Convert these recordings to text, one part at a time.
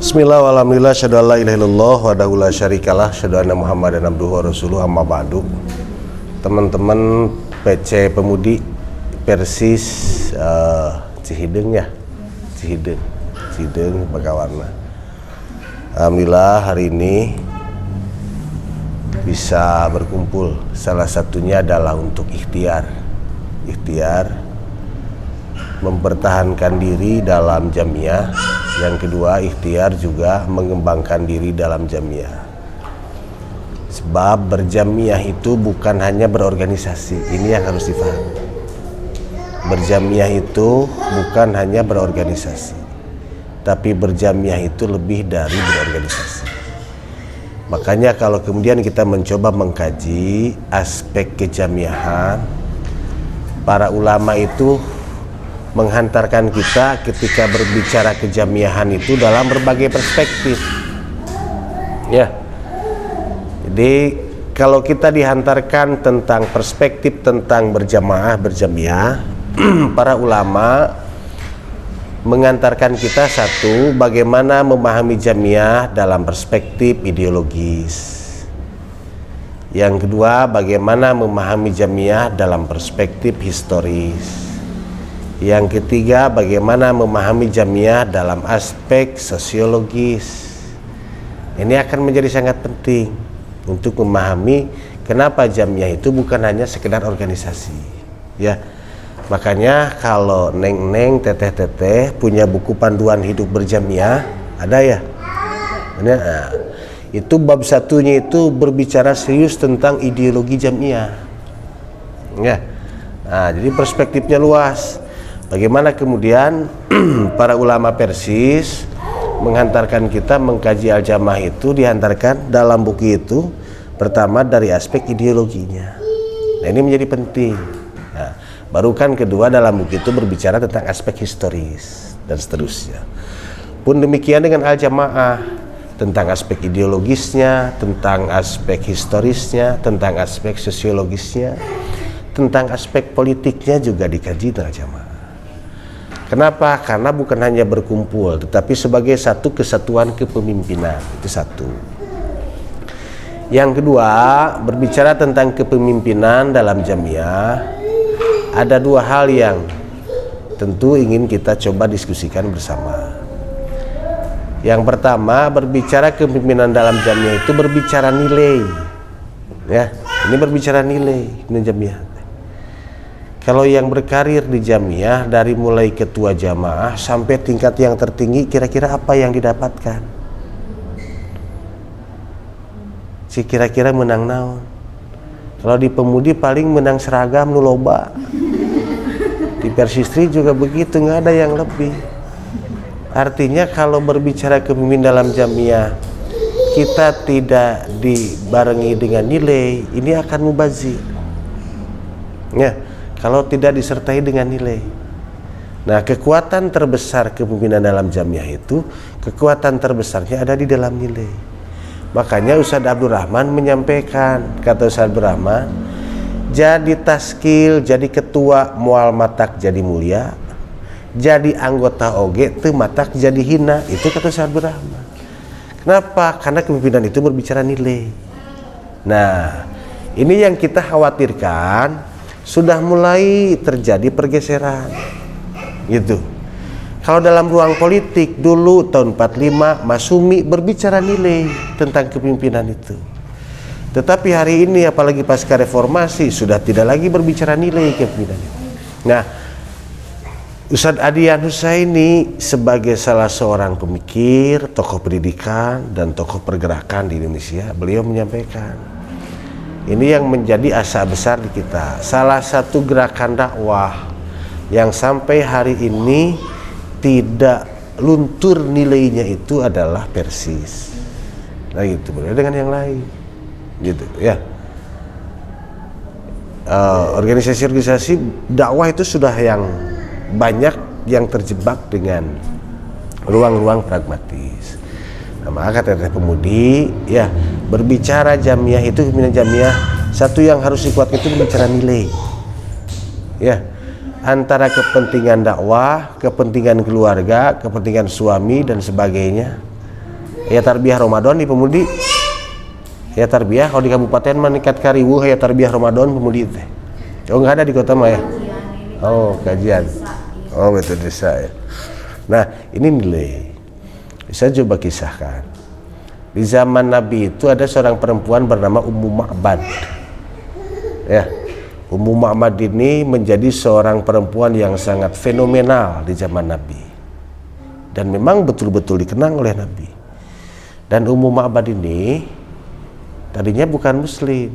Bismillah, walhamdulillah, syahadu an la ilaha illallah wahdahu la syarikalah, syahadu anna Muhammadan abduhu wa rasuluhu, amma ba'du. Teman-teman PC Pemudi Persis Cihideng ya, Cihideng Bagawarna. Alhamdulillah hari ini bisa berkumpul. Salah satunya adalah untuk ikhtiar mempertahankan diri dalam jamiah. Yang kedua, ikhtiar juga mengembangkan diri dalam jamiah. Sebab berjamiah itu bukan hanya berorganisasi. Ini yang harus difahami. Berjamiah itu bukan hanya berorganisasi, tapi berjamiah itu lebih dari berorganisasi. Makanya kalau kemudian kita mencoba mengkaji aspek kejamiahan, para ulama itu menghantarkan kita ketika berbicara kejamiahan itu dalam berbagai perspektif. Ya. Jadi kalau kita dihantarkan tentang perspektif tentang berjamaah, berjamiah, para ulama mengantarkan kita satu, bagaimana memahami jamiah dalam perspektif ideologis. Yang kedua, bagaimana memahami jamiah dalam perspektif historis. Yang ketiga, bagaimana memahami jamiah dalam aspek sosiologis. Ini akan menjadi sangat penting untuk memahami kenapa jamiah itu bukan hanya sekedar organisasi. Ya, makanya kalau neng-neng, teteh-teteh punya buku panduan hidup berjamiah, ada ya? Nah, itu bab satunya itu berbicara serius tentang ideologi jamiah. Ya, nah, jadi perspektifnya luas. Bagaimana kemudian para ulama Persis menghantarkan kita mengkaji al-jamaah itu, dihantarkan dalam buku itu pertama dari aspek ideologinya. Nah, ini menjadi penting. Nah, baru kan kedua dalam buku itu berbicara tentang aspek historis dan seterusnya. Pun demikian dengan al-jamaah, tentang aspek ideologisnya, tentang aspek historisnya, tentang aspek sosiologisnya, tentang aspek politiknya juga dikaji dengan al-jamaah. Kenapa? Karena bukan hanya berkumpul, tetapi sebagai satu kesatuan kepemimpinan. Itu satu. Yang kedua, berbicara tentang kepemimpinan dalam jamiah, ada dua hal yang tentu ingin kita coba diskusikan bersama. Yang pertama, berbicara kepemimpinan dalam jamiah itu berbicara nilai. Ya, ini berbicara nilai ini jamiah. Kalau yang berkarir di jamiah dari mulai ketua jamaah sampai tingkat yang tertinggi, kira-kira apa yang didapatkan? Si kira-kira menang naon? Kalau di Pemudi paling menang seragam nu loba. Di Persistri juga begitu, nggak ada yang lebih. Artinya kalau berbicara kepemimpinan dalam jamiah kita tidak dibarengi dengan nilai, ini akan mubazir. Ya. Kalau tidak disertai dengan nilai. Nah, kekuatan terbesar kepemimpinan dalam jamiah itu, kekuatan terbesarnya ada di dalam nilai. Makanya Ustadz Abdul Rahman menyampaikan, kata Ustadz Abdul Rahman, jadi taskil, jadi ketua mual matak jadi mulia, jadi anggota oge teu matak jadi hina. Itu kata Ustadz Abdul Rahman. Kenapa? Karena kepemimpinan itu berbicara nilai. Nah, ini yang kita khawatirkan. Sudah mulai terjadi pergeseran gitu. Kalau dalam ruang politik dulu tahun 45 Masumi berbicara nilai tentang kepemimpinan itu. Tetapi hari ini apalagi pasca reformasi sudah tidak lagi berbicara nilai kepemimpinan itu. Nah, Ustadz Adian Husaini sebagai salah seorang pemikir, tokoh pendidikan dan tokoh pergerakan di Indonesia, beliau menyampaikan ini yang menjadi asa besar di kita. Salah satu gerakan dakwah yang sampai hari ini tidak luntur nilainya itu adalah Persis. Nah itu berbeda dengan yang lain, gitu ya. Organisasi-organisasi dakwah itu sudah yang banyak yang terjebak dengan ruang-ruang pragmatis. Nah, maka kata Pemudi ya, berbicara jamiah itu kepemimpinan jamiah, satu yang harus dikuatkan itu berbicara nilai. Ya, antara kepentingan dakwah, kepentingan keluarga, kepentingan suami dan sebagainya, Hayat tarbiyah Ramadan di pemudi. Hayat tarbiyah kalau di kabupaten Manikat Kariwu hayat tarbiyah Ramadan pemudi teh. Oh nggak ada di kota mah ya? Oh kajian. Oh betul desa ya. Nah ini nilai. Bisa coba kisahkan. Di zaman Nabi itu ada seorang perempuan bernama Ummu Ma'bad. Ya, Ummu Ma'bad ini menjadi seorang perempuan yang sangat fenomenal di zaman Nabi. Dan memang betul-betul dikenang oleh Nabi. Dan Ummu Ma'bad ini tadinya bukan muslim.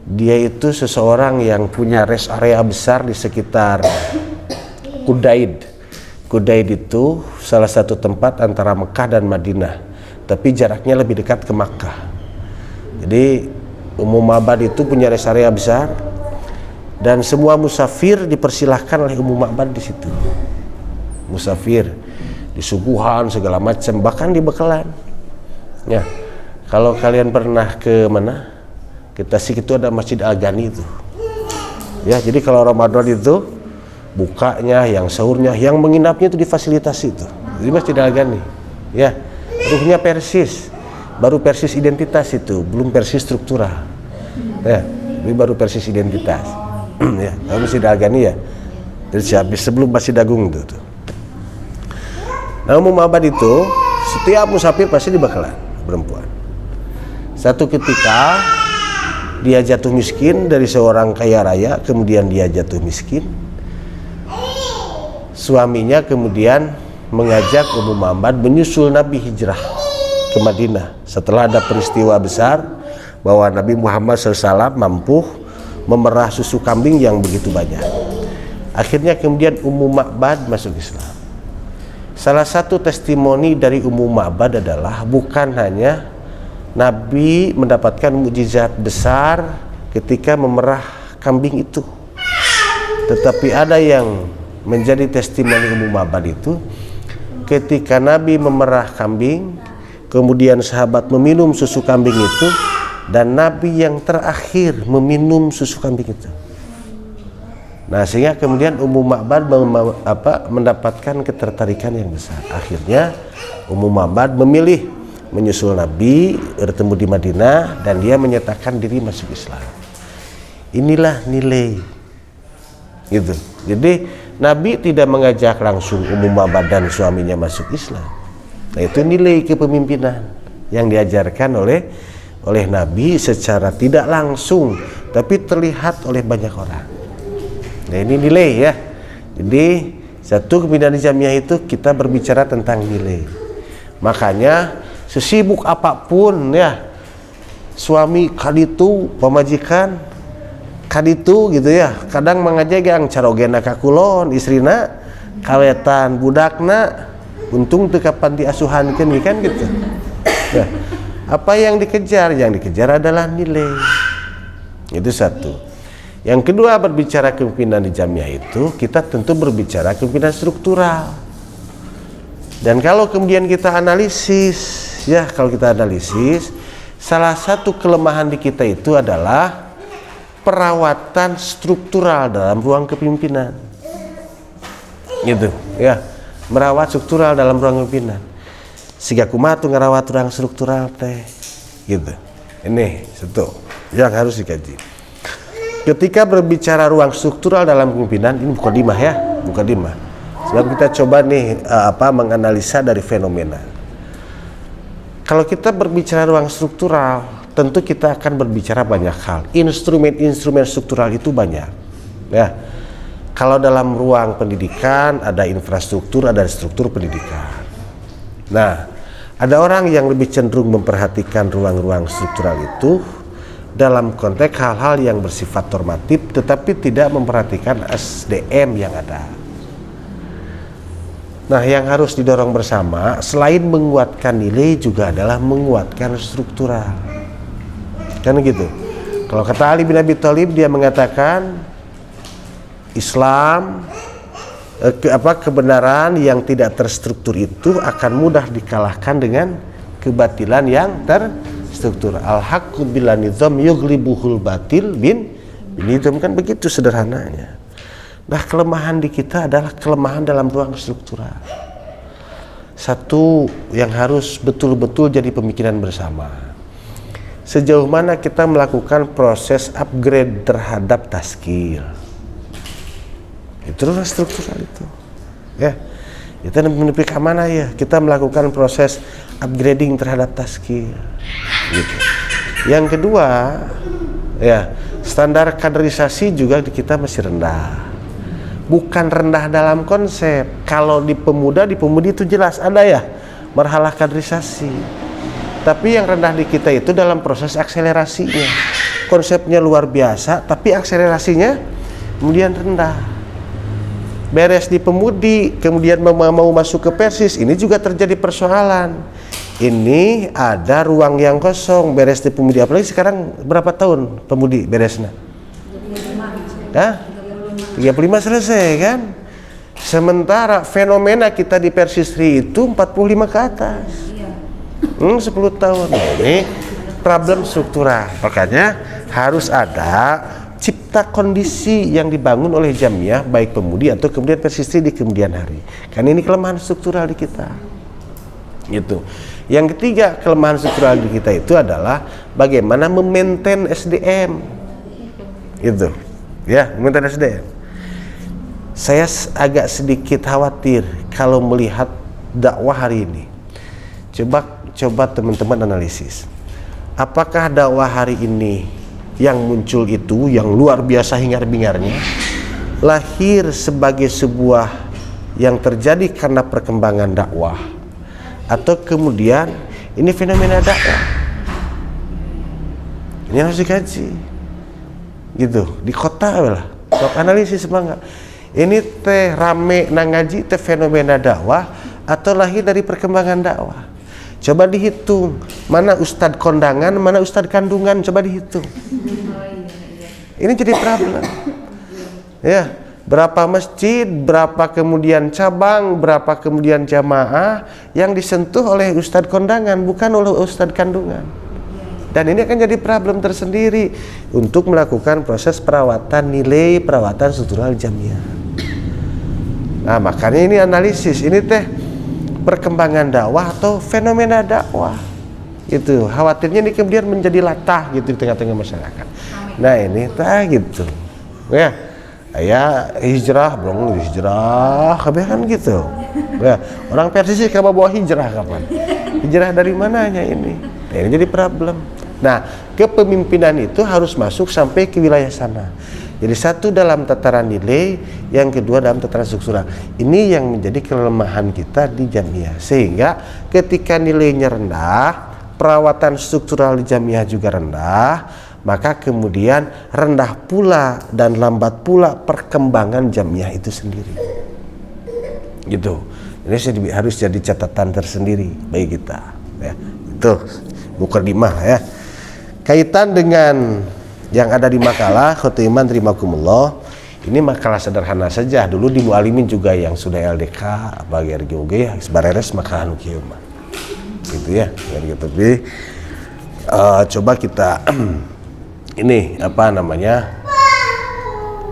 Dia itu seseorang yang punya rest area besar di sekitar Kudaid. Kudaid itu salah satu tempat antara Mekah dan Madinah, tapi jaraknya lebih dekat ke Makkah. Jadi Ummu Ma'bad itu punya rest area besar dan semua musafir dipersilahkan oleh Ummu Ma'bad di situ. Musafir disuguhan segala macam, bahkan dibekalan. Ya, kalau kalian pernah ke mana? Ke Tasik itu ada Masjid Al-Ghani itu. Ya, jadi kalau Ramadan itu bukanya, yang sahurnya, yang menginapnya itu difasilitasi itu di Masjid Al-Ghani. Ya, ruhnya Persis, baru Persis identitas itu, belum Persis struktural. Ya, ini baru Persis identitas. Ya, kalau Masjid Al-Ghani ya, dari habis sebelum Masjid Agung itu. Nah, Ummu Ma'bad itu setiap musafir pasti dibekalan perempuan. Satu ketika dia jatuh miskin dari seorang kaya raya, kemudian dia jatuh miskin. Suaminya kemudian mengajak Ummu Ma'bad menyusul Nabi hijrah ke Madinah setelah ada peristiwa besar bahwa Nabi Muhammad SAW mampu memerah susu kambing yang begitu banyak. Akhirnya kemudian Ummu Ma'bad masuk Islam. Salah satu testimoni dari Ummu Ma'bad adalah bukan hanya Nabi mendapatkan mukjizat besar ketika memerah kambing itu, tetapi ada yang menjadi testimoni Ummu Ma'bad itu ketika Nabi memerah kambing, kemudian sahabat meminum susu kambing itu, dan Nabi yang terakhir meminum susu kambing itu. Nah, sehingga kemudian Ummu Ma'bad mendapatkan ketertarikan yang besar. Akhirnya Ummu Ma'bad memilih menyusul Nabi, bertemu di Madinah, dan dia menyatakan diri masuk Islam. Inilah nilai gitu. Jadi Nabi tidak mengajak langsung Ummu Ma'bad dan suaminya masuk Islam. Nah, itu nilai kepemimpinan yang diajarkan oleh Nabi secara tidak langsung, tapi terlihat oleh banyak orang. Nah, ini nilai ya. Jadi satu kepemimpinan jamiah itu kita berbicara tentang nilai. Makanya sesibuk apapun ya, suami kaditu, pemajikan kaditu gitu ya, kadang mengajak yang carogena kakulon istrina kawetan budakna untung teu kapan diasuhankeun kan gitu. Nah, apa yang dikejar? Yang dikejar adalah nilai. Itu satu. Yang kedua, berbicara kepemimpinan di jamiah itu kita tentu berbicara kepemimpinan struktural. Dan kalau kemudian kita analisis, ya kalau kita analisis, salah satu kelemahan di kita itu adalah perawatan struktural dalam ruang kepemimpinan. Gitu, ya. Merawat struktural dalam ruang kepemimpinan. Siga kumaha tuh ngarawat ruang struktural teh. Gitu. Ini satu yang harus dikaji. Ketika berbicara ruang struktural dalam kepemimpinan, ini mukadimah ya, mukadimah. Sebab kita coba nih menganalisa dari fenomena. Kalau kita berbicara ruang struktural, tentu kita akan berbicara banyak hal. Instrumen-instrumen struktural itu banyak. Ya. Kalau dalam ruang pendidikan ada infrastruktur, ada struktur pendidikan. Nah, ada orang yang lebih cenderung memperhatikan ruang-ruang struktural itu dalam konteks hal-hal yang bersifat normatif, tetapi tidak memperhatikan SDM yang ada. Nah, yang harus didorong bersama selain menguatkan nilai juga adalah menguatkan struktural. Kan gitu. Kalau kata Ali bin Abi Thalib, dia mengatakan Islam kebenaran yang tidak terstruktur itu akan mudah dikalahkan dengan kebatilan yang terstruktur. Al-haqqu bila nizam yughlibuhul batil bin nizam, kan begitu sederhananya. Nah, kelemahan di kita adalah kelemahan dalam ruang struktural. satu yang harus betul-betul jadi pemikiran bersama. Sejauh mana kita melakukan proses upgrade terhadap taskil. Itulah struktural itu. Ya. Kita menepi ke mana ya? Kita melakukan proses upgrading terhadap taskil. Gitu. Yang kedua, ya, standar kaderisasi juga di kita masih rendah. Bukan rendah dalam konsep. Kalau di pemuda, di pemudi itu jelas ada ya marhalah kaderisasi. Tapi yang rendah di kita itu dalam proses akselerasinya. Konsepnya luar biasa, tapi akselerasinya kemudian rendah. Beres di pemudi, kemudian mau masuk ke persis, ini juga terjadi persoalan. Ini ada ruang yang kosong, beres di pemudi. Apalagi sekarang berapa tahun pemudi beresnya? 35 selesai kan? Sementara fenomena kita di persistri itu 45 ke atas. 10 tahun. Ini problem struktural. Makanya harus ada cipta kondisi yang dibangun oleh jamiah baik pemudi atau kemudian persistri di kemudian hari. Karena ini kelemahan struktural di kita. Gitu. Yang ketiga kelemahan struktural di kita itu adalah bagaimana memaintain SDM. Gitu. Ya, memaintain SDM. Saya agak sedikit khawatir kalau melihat dakwah hari ini. Coba teman-teman analisis. Apakah dakwah hari ini yang muncul itu yang luar biasa hingar-bingarnya lahir sebagai sebuah yang terjadi karena perkembangan dakwah, atau kemudian ini fenomena dakwah? Ini harus dikaji. Gitu, di kota lah. Sok analisis bangga. Ini teh rame nang ngaji teh fenomena dakwah atau lahir dari perkembangan dakwah? Coba dihitung, mana ustadz kondangan, mana ustadz kandungan, coba dihitung. Ini jadi problem. Ya, berapa masjid, berapa kemudian cabang, berapa kemudian jamaah yang disentuh oleh ustadz kondangan, bukan oleh ustadz kandungan. Dan ini akan jadi problem tersendiri untuk melakukan proses perawatan nilai, perawatan struktural jamiah. Nah, makanya ini analisis, ini teh perkembangan dakwah atau fenomena dakwah. Itu khawatirnya ini kemudian menjadi latah gitu di tengah-tengah masyarakat. Nah, ini tah gitu. Ya, hijrah belum hijrah, kan gitu. Ya, orang Persis kamu bawa hijrah kapan? Hijrah dari mananya ini? Nah, ini jadi problem. Nah, kepemimpinan itu harus masuk sampai ke wilayah sana. Jadi satu dalam tataran nilai, yang kedua dalam tataran struktural. Ini yang menjadi kelemahan kita di jamiah. Sehingga ketika nilainya rendah, perawatan struktural di jamiah juga rendah, maka kemudian rendah pula dan lambat pula perkembangan jamiah itu sendiri. Gitu. Ini harus jadi catatan tersendiri bagi kita. Ya, itu mukadimah ya. Kaitan dengan yang ada di makalah khotiman rimakumullah, ini makalah sederhana saja. Dulu di Mualimin juga yang sudah LDK bagi RGUG sebareres makalah nukieu mah. Gitu ya. Tapi coba kita ini apa namanya?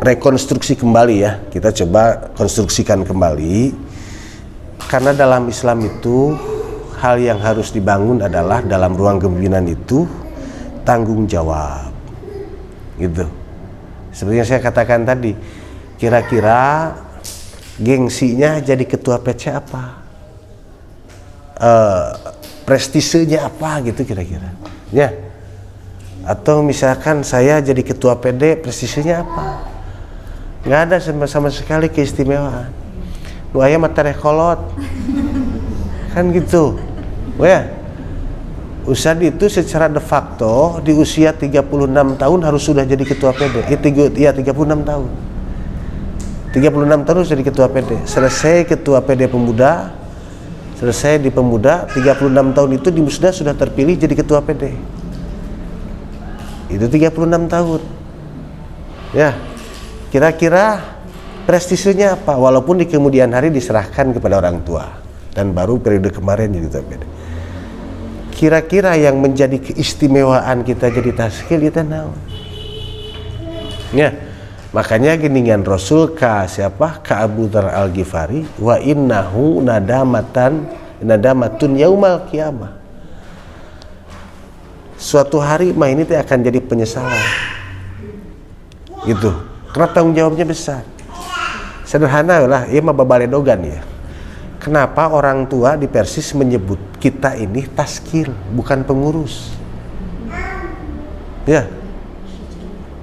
Rekonstruksi kembali ya. Kita coba konstruksikan kembali. Karena dalam Islam itu hal yang harus dibangun adalah dalam ruang kepemimpinan itu tanggung jawab. Gitu. Seperti yang saya katakan tadi, kira-kira gengsinya jadi ketua PC apa? Prestisenya apa gitu kira-kira? Ya. Atau misalkan saya jadi ketua PD, prestisenya apa? Nggak ada sama sekali keistimewaan. Lu aya mata rekolot. Kan gitu. Ya. Ustadz itu secara de facto di usia 36 tahun harus sudah jadi ketua PD. 36 tahun. 36 tahun harus jadi ketua PD. Selesai ketua PD pemuda, selesai di pemuda, 36 tahun itu di musda sudah terpilih jadi ketua PD. Itu 36 tahun. Ya. Kira-kira prestisenya apa? Walaupun di kemudian hari diserahkan kepada orang tua dan baru periode kemarin jadi ketua PD. Kira-kira yang menjadi keistimewaan kita jadi taskil kita naon? Ya, makanya geningan Rasul ka siapa? Ka Abu Dzar Al-Ghifari wa innahu nadamatan nadamatun yaumal qiyamah. Suatu hari mah ini akan jadi penyesalan. Gitu. Karena tanggung jawabnya besar. Sederhana lah, ia mah babaledogan ya. Kenapa orang tua di Persis menyebut kita ini taskil, bukan pengurus? Ya.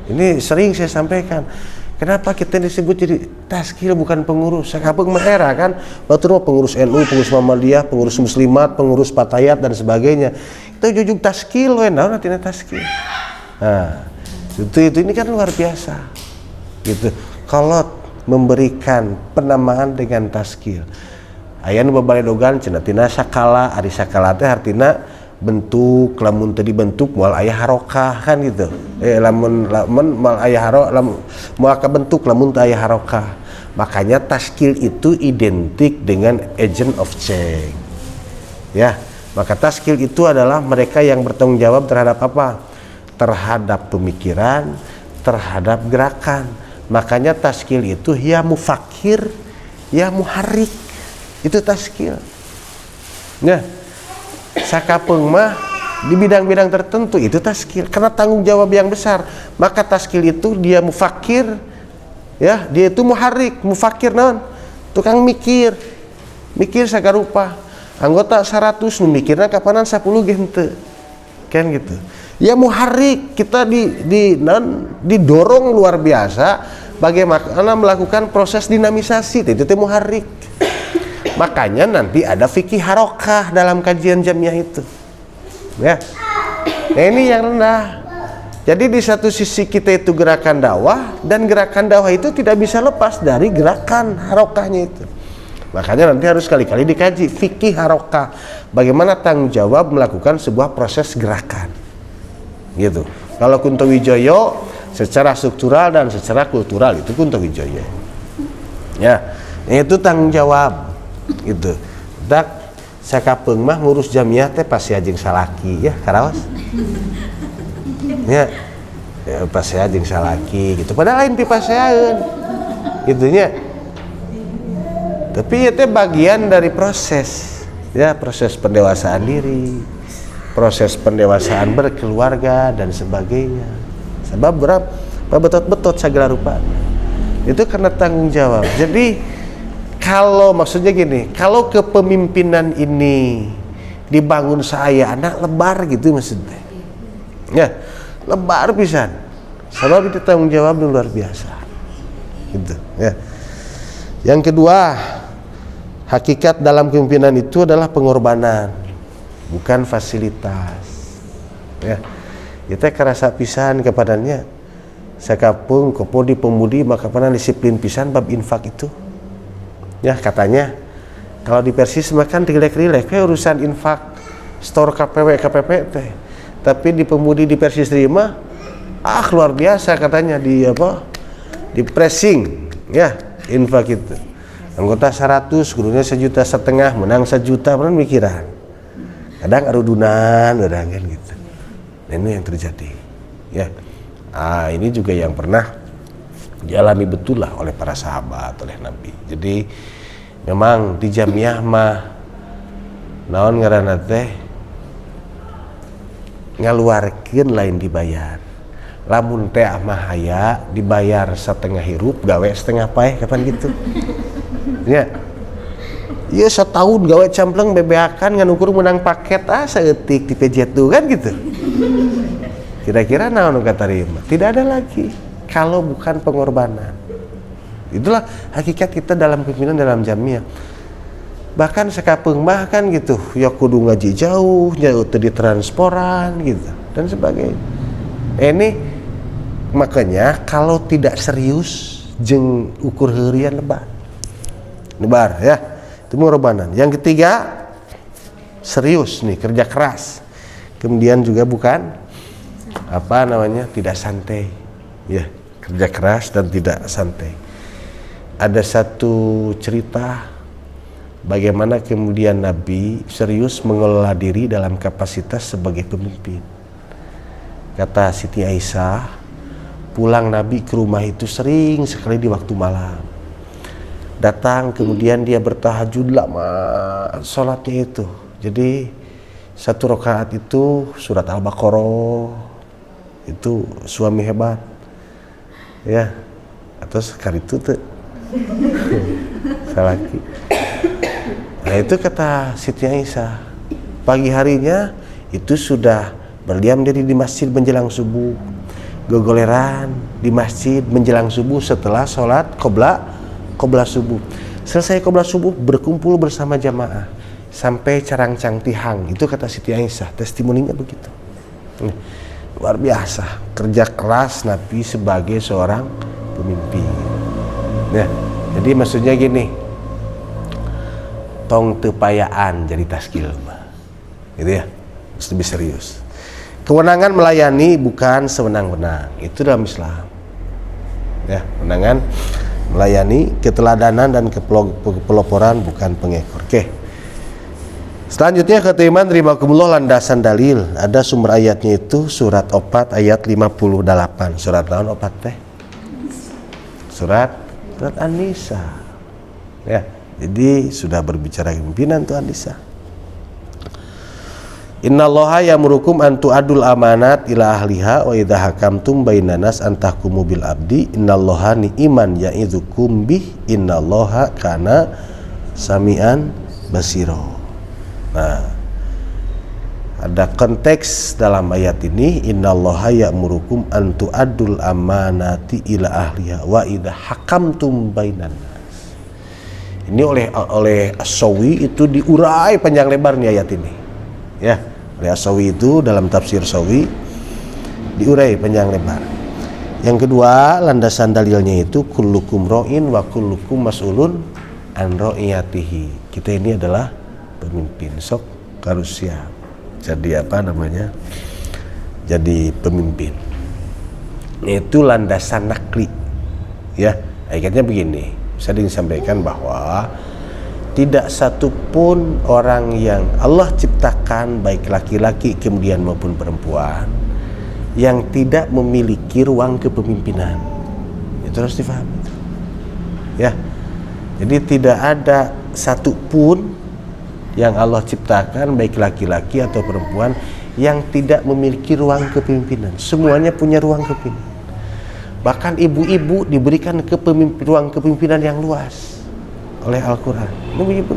Ini sering saya sampaikan. Kenapa kita disebut jadi taskil bukan pengurus? Sakapeng mah era kan, waktu itu pengurus NU, pengurus Muhammadiyah, pengurus Muslimat, pengurus Patayat dan sebagainya. Itu jujuk taskil, nanti taskil. Nah, itu ini kan luar biasa. Gitu. Kalau memberikan penamaan dengan taskil. Aya nu babaledogan cenah tina sakala, ari sakala teh artina bentuk, lamun tadi bentuk moal aya harokah kan gitu. Lamun moal aya harokah, moal ka bentuk lamun teu aya harokah. Makanya taskil itu identik dengan agent of change. Ya, maka taskil itu adalah mereka yang bertanggung jawab terhadap apa? Terhadap pemikiran, terhadap gerakan. Makanya taskil itu ya mufakir, ya muharrik. Itu taskil. Nah, sakapeng mah di bidang-bidang tertentu itu taskil karena tanggung jawab yang besar. Maka taskil itu dia mufakir, ya, dia itu muharrik, mufakir naon? Tukang mikir sagarupa. Anggota 100 nu mikirna kapanan 10 ge henteu. Kan gitu. Ya muharrik, kita didorong luar biasa bagaimana melakukan proses dinamisasi, itu teh muharrik. Makanya nanti ada fikih harokah dalam kajian jamiah itu. Ya. Nah, ini yang rendah. Jadi di satu sisi kita itu gerakan dakwah, dan gerakan dakwah itu tidak bisa lepas dari gerakan harokahnya itu. Makanya nanti harus kali-kali dikaji fikih harokah, bagaimana tanggung jawab melakukan sebuah proses gerakan. Gitu. Kalau Kuntowijoyo secara struktural dan secara kultural itu Kuntowijoyo. Ya, itu tanggung jawab. Gitu. Dak sakapeng mah ngurus jamiah teh pasti ajeng salaki ya karaos. Ya pasti ajeng salaki gitu. Padahal lain pipaseaeun. Gitu nya. Tapi itu bagian dari proses. Ya, proses pendewasaan diri, proses pendewasaan berkeluarga dan sebagainya. Sebab berapa betot-betot segala rupa. Itu karena tanggung jawab. Jadi kalau maksudnya gini, kalau kepemimpinan ini dibangun saya anak lebar gitu maksudnya. Ya, lebar pisan. Sebab itu tanggung jawab luar biasa. Gitu, ya. Yang kedua, hakikat dalam kepemimpinan itu adalah pengorbanan, bukan fasilitas. Ya. Kita kerasa pisan kepadanya. Sakapung kopodi pemudi maka pernah disiplin pisan bab infak itu. Ya katanya kalau di Persis makan rilek-rilek kayak urusan infak store KPP teh. Tapi di pemudi di Persis terima luar biasa katanya di pressing ya infak itu. Anggota 100 gurunya 1,5 juta, menang 1 juta, pernah mikiran. Kadang arudunan kadang kan gitu. Nah, ini yang terjadi. Ya. Ini juga yang pernah dialami betul lah oleh para sahabat, oleh Nabi. Jadi memang di jamiah mah naon ngaranna teh ngaluarkeun lain dibayar. Lamun teh mah aya dibayar setengah hirup gawe setengah paeh kapan gitu. Ya. Ieu setahun gawe campleng bebeakan ngan ukur menang paket saeutik di PJ tuh kan gitu. Kira-kira naon nu katarima? Tidak ada lagi kalau bukan pengorbanan. Itulah hakikat kita dalam kepemimpinan dalam jamiah. Bahkan sekapeung mah kan gitu, ya kudu ngaji jauh, jauh di transporan gitu dan sebagainya. Ini makanya kalau tidak serius jeung ukur heurian lebar ya. Itu pengorbanan. Yang ketiga serius nih, kerja keras. Kemudian juga bukan tidak santai. Ya, kerja keras dan tidak santai. Ada satu cerita bagaimana kemudian Nabi serius mengelola diri dalam kapasitas sebagai pemimpin. Kata Siti Aisyah, pulang Nabi ke rumah itu sering sekali di waktu malam. datang, kemudian dia bertahajud lama sholatnya itu. Jadi satu rakaat itu surat Al-Baqarah, itu suami hebat ya, atau sekali itu tuh salaki. Nah itu kata Siti Aisyah, pagi harinya itu sudah berdiam diri di masjid menjelang subuh, gogoleran di masjid menjelang subuh setelah sholat qobla subuh. Selesai qobla subuh berkumpul bersama jamaah sampai carang-cang tihang. Itu kata Siti Aisyah, testimoninya begitu. Luar biasa kerja keras Nabi sebagai seorang pemimpin. Nah, jadi maksudnya gini, tong tepayaan jadi taskil, gitu ya, harus lebih serius. Kewenangan melayani bukan sewenang-wenang, itu dalam Islam. Ya, kewenangan melayani, keteladanan dan kepeloporan bukan pengekor. Oke. Selanjutnya kata iman rimakumullah landasan dalil. Ada sumber ayatnya itu surat Opat ayat 58. Surat naon Opat teh? Surat An-Nisa. Ya, jadi sudah berbicara pimpinan tuh An-Nisa. Innallaha ya'murukum an tu'adul amanat ila ahliha wa idza hakamtum bainan nas an tahkumu bil abdi innallaha ni'man ya'idzukum bih innallaha kana sami'an basira. Nah, ada konteks dalam ayat ini, innallaha ya'murukum an tu'addul amanati ila ahliha wa idza hakamtum bainan nas. Ini oleh As-Sawi itu diurai panjang lebar nih ayat ini. Ya, oleh As-Sawi itu dalam tafsir Sawi diurai panjang lebar. Yang kedua, landasan dalilnya itu kullukum ra'in wa kullukum mas'ulun an ra'iyatihi. Kita ini adalah pemimpin, sok harus siap jadi jadi pemimpin. Itu landasan nakli ya. Ayatnya begini, bisa disampaikan bahwa tidak satupun orang yang Allah ciptakan baik laki-laki kemudian maupun perempuan yang tidak memiliki ruang kepemimpinan. Itu harus difahami ya. Jadi tidak ada satupun yang Allah ciptakan baik laki-laki atau perempuan yang tidak memiliki ruang kepemimpinan. Semuanya punya ruang kepemimpinan. Bahkan ibu-ibu diberikan ruang kepemimpinan yang luas oleh Al-Quran. Ibu-ibu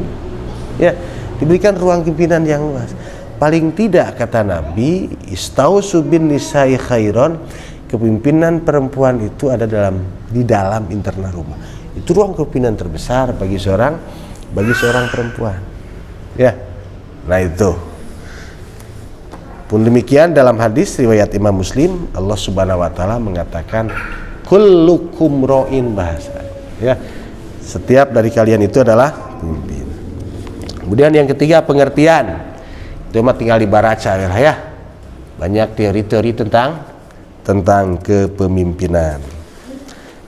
ya diberikan ruang kepemimpinan yang luas. Paling tidak kata Nabi, istausu bin nisa'i khairon, kepemimpinan perempuan itu ada di dalam internal rumah. Itu ruang kepemimpinan terbesar bagi seorang perempuan. Ya, nah itu. Pun demikian dalam hadis riwayat Imam Muslim, Allah Subhanahu Wa Taala mengatakan, kullukum ra'in bahasa. Ya, setiap dari kalian itu adalah pemimpin. Kemudian yang ketiga pengertian. Itu mah tinggal dibaca ya. Banyak teori-teori tentang kepemimpinan.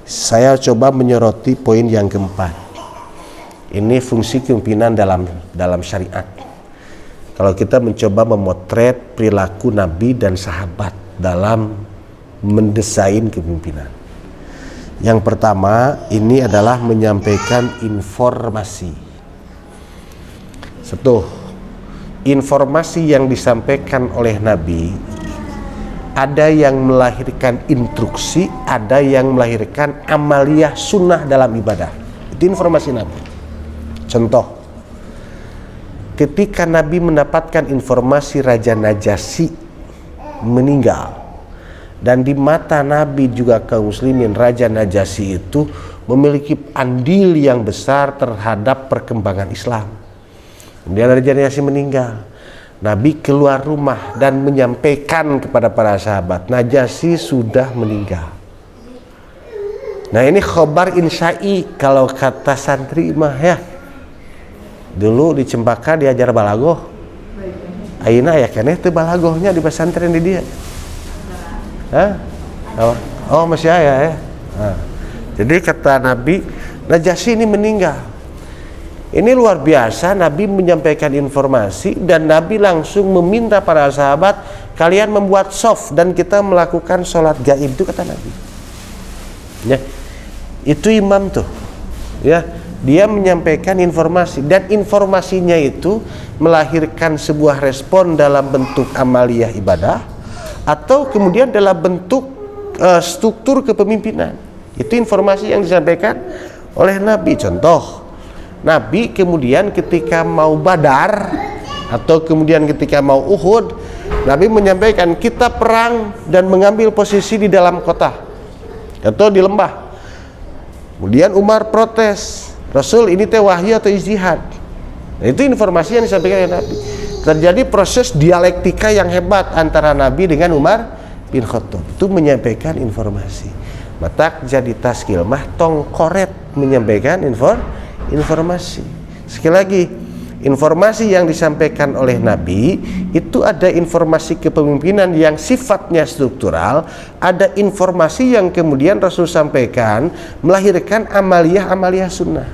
Saya coba menyoroti poin yang keempat. Ini fungsi kepemimpinan dalam syariat. Kalau kita mencoba memotret perilaku Nabi dan sahabat dalam mendesain kepemimpinan. Yang pertama, ini adalah menyampaikan informasi. Satu, informasi yang disampaikan oleh Nabi ada yang melahirkan instruksi, ada yang melahirkan amaliyah sunnah dalam ibadah. Itu informasi Nabi. Contoh, ketika Nabi mendapatkan informasi Raja Najasyi meninggal, dan di mata Nabi juga kaum muslimin Raja Najasyi itu memiliki andil yang besar terhadap perkembangan Islam. Kemudian Raja Najasyi meninggal, Nabi keluar rumah dan menyampaikan kepada para sahabat, Najasyi sudah meninggal. Nah ini khobar insya'i kalau kata santri mah ya. Dulu di Cempaka diajar balagoh. Ayeuna aya keneh teu balagohnya di pesantren di dia. Hah? Oh masih aya ya. Nah. Jadi kata Nabi, Najasyi ini meninggal. Ini luar biasa, Nabi menyampaikan informasi dan Nabi langsung meminta para sahabat, kalian membuat shaf dan kita melakukan sholat gaib, itu kata Nabi. Ya, itu imam tuh. Ya, Dia menyampaikan informasi, dan informasinya itu melahirkan sebuah respon dalam bentuk amaliyah ibadah atau kemudian dalam bentuk struktur kepemimpinan. Itu informasi yang disampaikan oleh Nabi. Contoh, Nabi kemudian ketika mau Badar atau kemudian ketika mau Uhud, Nabi menyampaikan kita perang dan mengambil posisi di dalam kota atau di lembah. Kemudian Umar protes, Rasul ini teh wahyu atau ijtihad? Nah, itu informasi yang disampaikan oleh Nabi. Terjadi proses dialektika yang hebat antara Nabi dengan Umar bin Khattab. Itu menyampaikan informasi. Matak jadi taskil mah tong koret menyampaikan informasi. Sekali lagi, informasi yang disampaikan oleh Nabi itu ada informasi kepemimpinan yang sifatnya struktural, ada informasi yang kemudian Rasul sampaikan melahirkan amaliyah sunnah.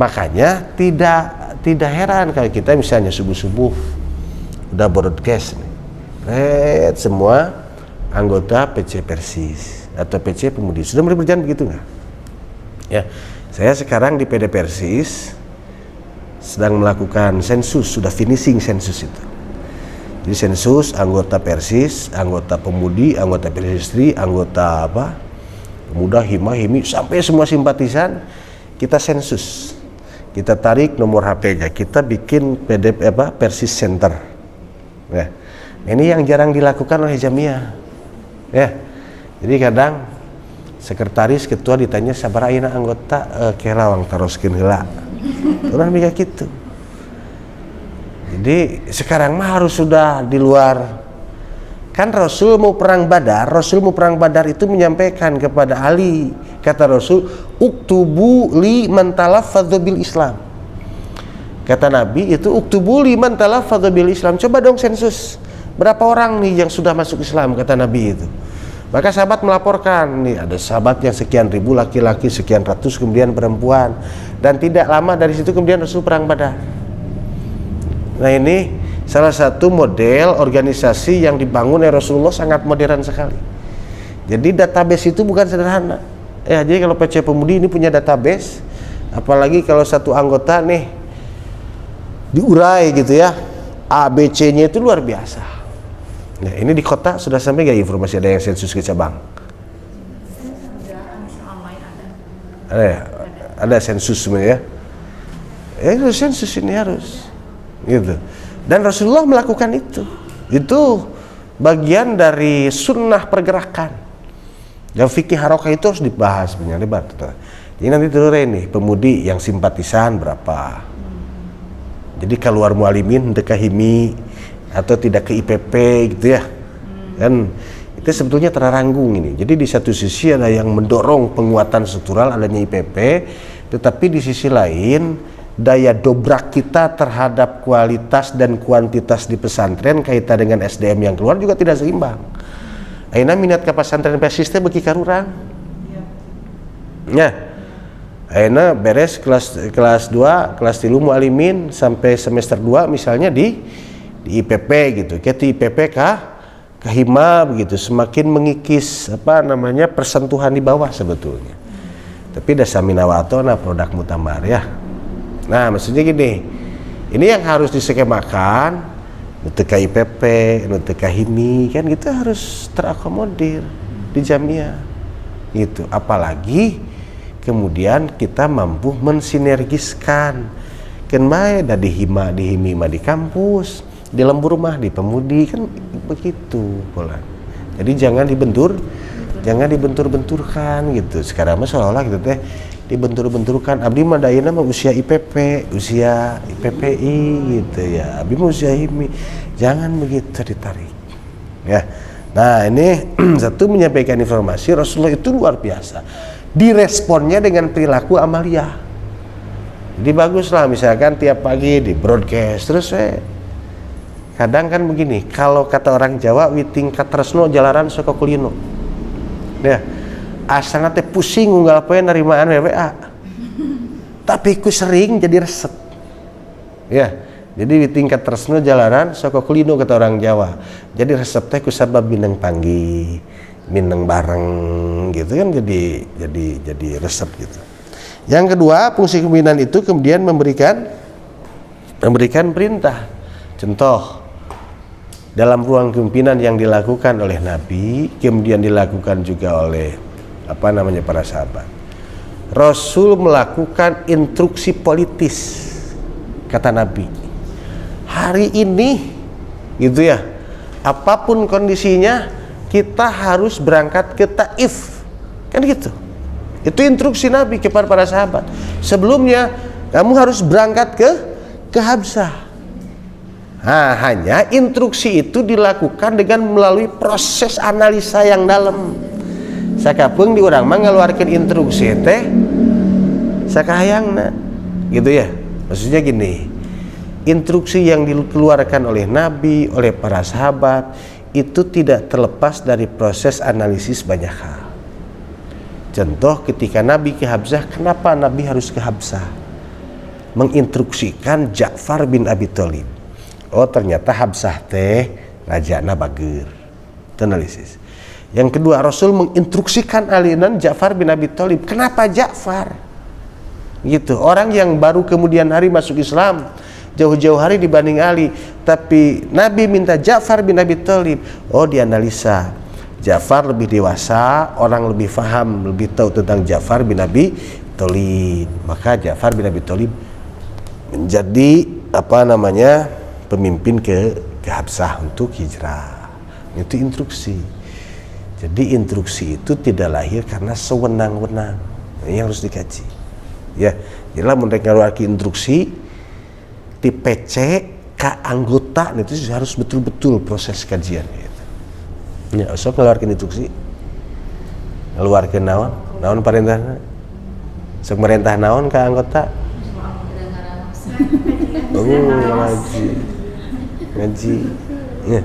Makanya tidak heran kalau kita misalnya subuh-subuh udah broadcast nih, semua anggota PC Persis atau PC Pemudi sudah mulai berjalan begitu nggak? Ya, saya sekarang di PD Persis sedang melakukan sensus, sudah finishing sensus itu. Jadi sensus anggota Persis, anggota Pemudi, anggota Persistri, anggota pemuda, hima, himi, sampai semua simpatisan kita sensus. Kita tarik nomor HP-nya, kita bikin Persis Center. Ya. Ini yang jarang dilakukan oleh Jamiah. Ya. Jadi kadang sekretaris ketua ditanya sabar ayeuna anggota kelawang taroskeun heula. Urang mikir gitu. Jadi sekarang mah harus sudah di luar. Kan Rasul mau perang Badar itu menyampaikan kepada Ali, kata Rasul, uktubu li man talaffadza bil Islam. Kata Nabi itu uktubu li man talaffadza bil Islam. Coba dong sensus. Berapa orang nih yang sudah masuk Islam, kata Nabi itu. Maka sahabat melaporkan, nih ada sahabat yang sekian ribu laki-laki, sekian ratus kemudian perempuan, dan tidak lama dari situ kemudian Rasul perang Badar. Nah, ini salah satu model organisasi yang dibangun oleh Rasulullah, sangat modern sekali. Jadi database itu bukan sederhana. Ya, jadi kalau PC Pemudi ini punya database, apalagi kalau satu anggota nih diurai gitu ya, ABC-nya itu luar biasa. Nah, ini di kota sudah sampai nggak informasi ada yang sensus ke cabang? Ada ya? Ada sensus sebenarnya. Itu sensus ini harus gitu. Dan Rasulullah melakukan itu. Itu bagian dari sunnah pergerakan. Dan fikih harokah itu harus dibahas banyak lebar. Jadi nanti turun nih pemudi yang simpatisan berapa. Jadi keluar mualimin dekahimi atau tidak ke IPP gitu ya. Kan itu sebetulnya teraranggung ini. Jadi di satu sisi ada yang mendorong penguatan struktural adanya IPP, tetapi di sisi lain daya dobrak kita terhadap kualitas dan kuantitas di pesantren kaitan dengan SDM yang keluar juga tidak seimbang. Ayeuna minat ke pesantren Persis teh beki karurang. Ya. Ayeuna beres kelas 2, kelas 3 mualimin sampai semester 2 misalnya di IPP gitu. Kayak di IPP ke hima begitu, semakin mengikis persentuhan di bawah sebetulnya. Tapi dasaminawatona produk mutamar ya. Nah, maksudnya gini, ini yang harus diskemakan, untuk IPP, untuk himi, kan gitu harus terakomodir di Jamiah, gitu. Apalagi kemudian kita mampu mensinergiskan, kan bae di hima, di himi mah di kampus, di lembur mah di Pemudi, kan begitu pola. Jadi jangan dibentur-benturkan gitu. Sekarang mah seolah-olah gitu teh dibentur-benturkan. Abdi mah dayana mah usia IPP, usia IPPI gitu ya. Abdi mah usia HIMI. Jangan begitu ditarik. Ya. Nah, ini satu menyampaikan informasi Rasulullah itu luar biasa. Diresponnya dengan perilaku amaliyah. Jadi baguslah misalkan tiap pagi di broadcast terus kadang kan begini, kalau kata orang Jawa witing katresno jalaran saka kulino. Ya. Asana teh pusing unggal poe narimaan WA. Tapi ku sering jadi resep. Ya. Jadi di tingkat tresno jalanan saka kulino kata orang Jawa. Jadi resep teh ku sabab mineng panggi, mineng bareng gitu kan jadi resep gitu. Yang kedua, fungsi kepemimpinan itu kemudian memberikan perintah. Contoh, dalam ruang kepemimpinan yang dilakukan oleh Nabi, kemudian dilakukan juga oleh para sahabat. Rasul melakukan instruksi politis, kata Nabi. Hari ini, gitu ya, apapun kondisinya, kita harus berangkat ke Taif, kan gitu. Itu instruksi Nabi kepada para sahabat. Sebelumnya kamu harus berangkat ke Habsah. Nah, hanya instruksi itu dilakukan dengan melalui proses analisa yang dalam. Sakapung di urang mah ngaluarkeun instruksi teh sakahayangna, gitu ya. Maksudnya gini, instruksi yang dikeluarkan oleh Nabi, oleh para sahabat itu tidak terlepas dari proses analisis banyak hal. Contoh, ketika Nabi ke Habsah, kenapa Nabi harus ke Habsah? Menginstruksikan Ja'far bin Abi Thalib. Oh, ternyata Habsah teh rajana bager. Itu analisis. Yang kedua, Rasul menginstruksikan alinan Ja'far bin Abi Thalib. Kenapa Ja'far? Gitu. Orang yang baru kemudian hari masuk Islam, jauh-jauh hari dibanding Ali, tapi Nabi minta Ja'far bin Abi Thalib. Oh, dianalisa. Ja'far lebih dewasa, orang lebih faham, lebih tahu tentang Ja'far bin Abi Thalib. Maka Ja'far bin Abi Thalib menjadi pemimpin ke Habsah untuk hijrah. Itu instruksi. Jadi instruksi itu tidak lahir karena sewenang-wenang. Ini harus dikaji. Ya, jelas mereka mengeluarkan instruksi di PC ke anggota itu harus betul-betul proses kajian. Ya, sok ngeluarkan instruksi, ngeluarkan naon perintahnya, sok merintah naon ke anggota. Ngaji. Ya.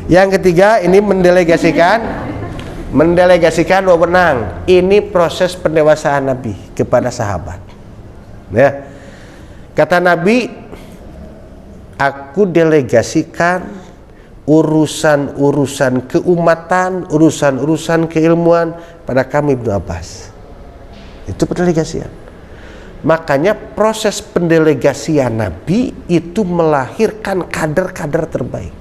Yang ketiga, ini mendelegasikan wewenang. Ini proses pendewasaan Nabi kepada sahabat. Ya, kata Nabi, aku delegasikan urusan-urusan keumatan, urusan-urusan keilmuan pada kami Ibnu Abbas. Itu pendelegasian. Makanya proses pendelegasian Nabi itu melahirkan kader-kader terbaik.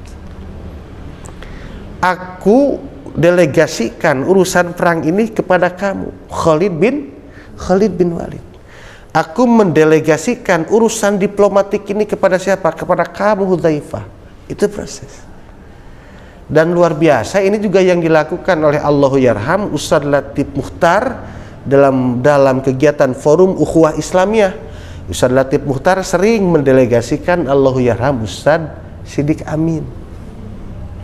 Aku delegasikan urusan perang ini kepada kamu, Khalid bin Walid. Aku mendelegasikan urusan diplomatik ini kepada siapa? Kepada kamu, Hudzaifah. Itu proses. Dan luar biasa, ini juga yang dilakukan oleh Allahyarham Ustadz Latif Mukhtar dalam kegiatan forum Ukhuwah Islamiyah. Ustadz Latif Mukhtar sering mendelegasikan Allahyarham Ustadz Siddiq Amin.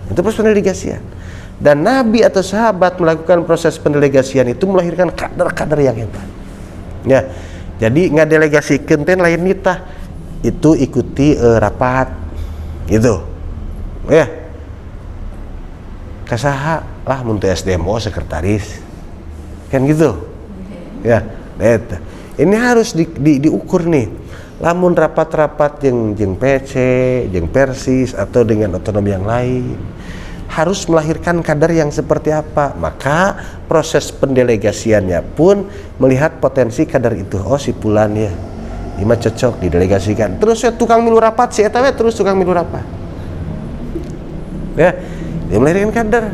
Itu proses pendelegasian. Dan Nabi atau sahabat melakukan proses pendelegasian itu melahirkan kader-kader yang hebat. Ya, jadi ngadelegasikan teh lain nitah. Itu ikuti rapat. Gitu. Ya. Kasaha lah muntah SDMO sekretaris kan gitu ya. Ini harus diukur nih, lamun rapat-rapat yang PC, yang Persis atau dengan otonom yang lain harus melahirkan kader yang seperti apa. Maka proses pendelegasiannya pun melihat potensi kader itu. Oh, si Pulan ya ini cocok didelegasikan. Terus ya tukang milu rapat si eta terus tukang milu rapat ya, dia melahirkan kader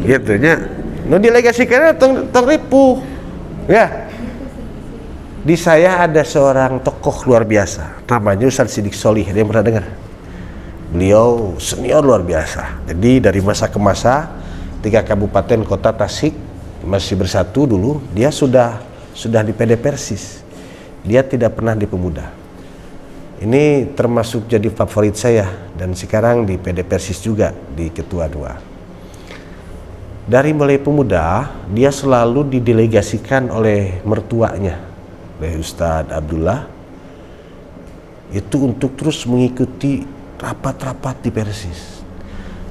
gitu nya. Nu delegasikan tong ripuh ya. Di saya ada seorang tokoh luar biasa namanya Ustadz Siddiq Solih. Dia pernah dengar? Beliau senior luar biasa. Jadi dari masa ke masa 3 kabupaten kota Tasik masih bersatu dulu, dia sudah di PD Persis. Dia tidak pernah di Pemuda. Ini termasuk jadi favorit saya, dan sekarang di PD Persis juga di Ketua 2. Dari mulai Pemuda, dia selalu didelegasikan oleh mertuanya, oleh Ustadz Abdullah, itu untuk terus mengikuti rapat-rapat di Persis.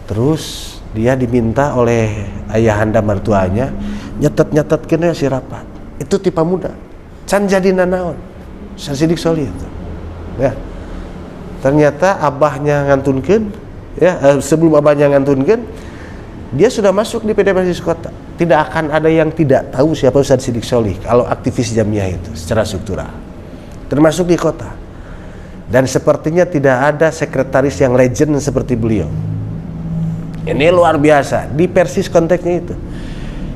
Terus dia diminta oleh ayahanda mertuanya nyatet kena si rapat. Itu tipe muda. Can jadi nanaon. Siddiq Solih itu. Ya. Ternyata abahnya ngantunkeun ya, sebelum abahnya ngantunkeun dia sudah masuk di PD Persis Kota. tidak akan ada yang tidak tahu siapa Ustadz Siddiq Solih kalau aktivis Jamiah itu secara struktural, termasuk di kota. Dan sepertinya tidak ada sekretaris yang legend seperti beliau. Ini luar biasa. Di Persis konteksnya itu,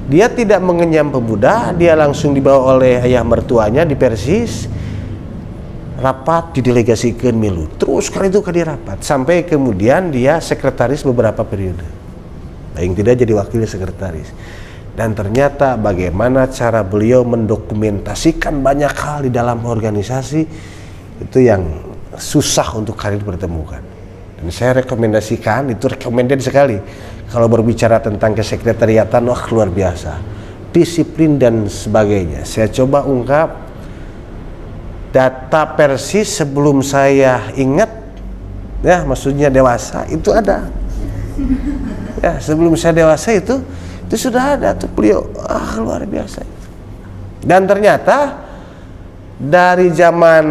dia tidak mengenyam pemuda, dia langsung dibawa oleh ayah mertuanya di Persis, rapat didelegasikan milu, terus kali itu dia rapat sampai kemudian dia sekretaris beberapa periode, paling tidak jadi wakil sekretaris. Dan ternyata bagaimana cara beliau mendokumentasikan banyak hal di dalam organisasi itu yang susah untuk kalian pertemukan. Dan saya rekomendasikan, itu recommended sekali kalau berbicara tentang kesekretariatan. Wah, luar biasa, disiplin dan sebagainya. Saya coba ungkap data Persis sebelum saya ingat, ya maksudnya dewasa itu ada. Ya, sebelum saya dewasa itu sudah ada tuh beliau. Luar biasa. Dan ternyata dari zaman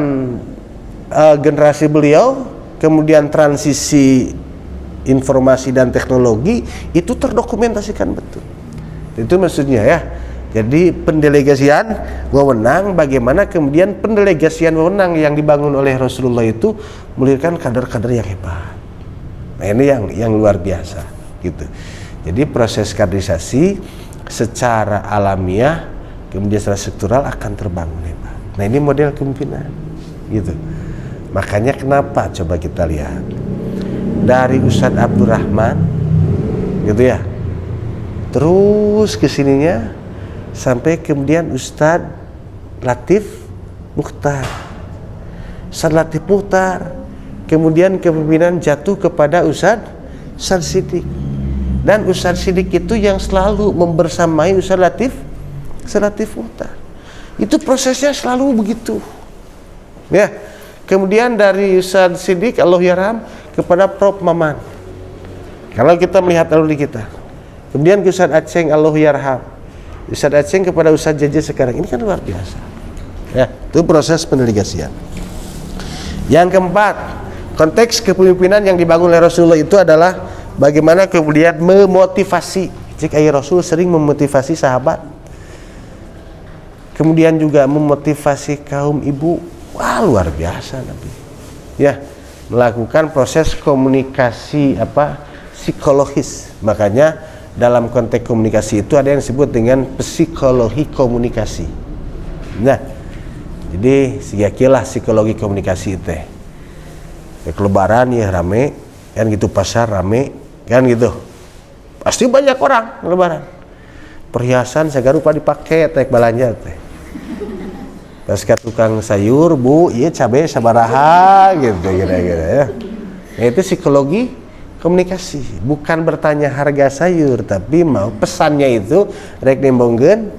generasi beliau, kemudian transisi informasi dan teknologi itu terdokumentasikan betul. Itu maksudnya ya. Jadi pendelegasian wewenang, bagaimana kemudian pendelegasian wewenang yang dibangun oleh Rasulullah itu melahirkan kader-kader yang hebat. Nah, ini yang luar biasa gitu. Jadi proses kaderisasi secara alamiah kemudian secara struktural akan terbangun hebat. Nah, ini model kepemimpinan gitu. Makanya kenapa coba kita lihat dari Ustadz Abdurrahman gitu ya, terus kesininya sampai kemudian Ustadz Latif Mukhtar. Ustadz Latif Mukhtar kemudian kepemimpinan jatuh kepada Ustadz Siddiq, dan Ustadz Siddiq itu yang selalu membersamai Ustadz Latif Mukhtar. Itu prosesnya selalu begitu ya. Kemudian dari Ustadz Siddiq Allahyarham kepada Prof Maman, kalau kita melihat alumni kita. Kemudian ke Ustadz Aceng Allahyarham, Ustadz Aceng kepada Ustadz Jaja sekarang. Ini kan luar biasa ya. Itu proses pendelegasian. Yang keempat, konteks kepemimpinan yang dibangun oleh Rasulullah itu adalah bagaimana kemudian memotivasi. Jika Rasul sering memotivasi sahabat, kemudian juga memotivasi kaum ibu. Wah, luar biasa Nabi ya, melakukan proses komunikasi psikologis. Makanya dalam konteks komunikasi itu ada yang disebut dengan psikologi komunikasi. Nah, jadi sigakilah psikologi komunikasi itu lebaran ya rame kan gitu, pasar rame kan gitu, pasti banyak orang lebaran, perhiasan segala rupa dipakai teh belanja teh. Pas ke tukang sayur, Bu, iya cabai sabaraha gitu kira-kira ya. Nah, itu psikologi komunikasi, bukan bertanya harga sayur, tapi mau pesannya itu rek nembongkeun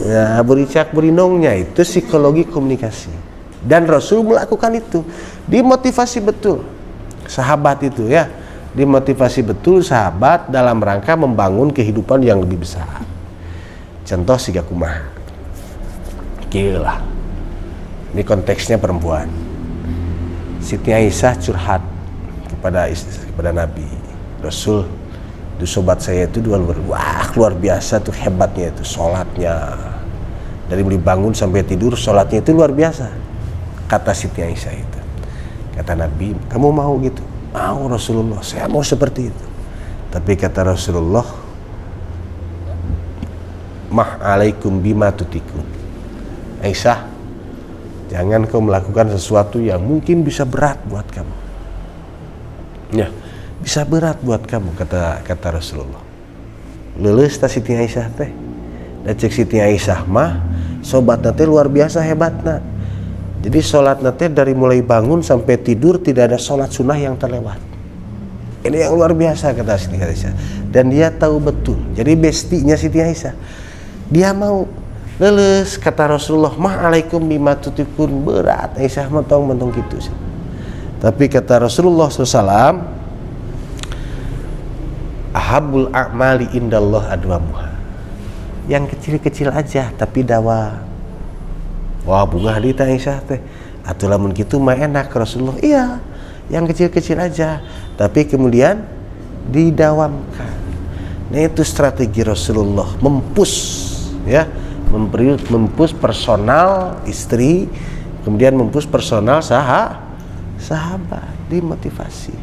ya, buricak burinongnya. Itu psikologi komunikasi. Dan Rasul melakukan itu, dimotivasi betul sahabat itu ya, dimotivasi betul sahabat dalam rangka membangun kehidupan yang lebih besar. Contoh siga kumaha, gila. Ini konteksnya perempuan. Siti Aisyah curhat kepada Nabi, Rasul, itu sobat saya itu luar biasa tuh, hebatnya itu sholatnya, dari mulai bangun sampai tidur sholatnya itu luar biasa. Kata Siti Aisyah itu, kata Nabi, kamu mau gitu? Mau Rasulullah, saya mau seperti itu. Tapi kata Rasulullah, ma'alaikum bima tutikun. Aisyah, jangan kau melakukan sesuatu yang mungkin bisa berat buat kamu. Ya, bisa berat buat kamu, kata Rasulullah. Lulus ta Siti Aisyah teh. Da cek Siti Aisyah mah sobatna teh luar biasa hebatna. Jadi sholatna teh dari mulai bangun sampai tidur tidak ada sholat sunnah yang terlewat. Ini yang luar biasa kata Siti Aisyah. Dan dia tahu betul. Jadi bestinya Siti Aisyah, dia mau leles kata Rasulullah, ma'alaikum bima tutikun, berat Aisyah mentong gitu. Tapi kata Rasulullah SAW, ahabul a'mali indallah adwamuha. Yang kecil-kecil aja tapi dawa. Wah, bunga hadita Aisyah teh. Atuh lamun kitu mah enak Rasulullah. Iya, yang kecil-kecil aja tapi kemudian didawamkan. Nah itu strategi Rasulullah, ya, mempus personal istri, kemudian mempus personal sahabat, dimotivasi,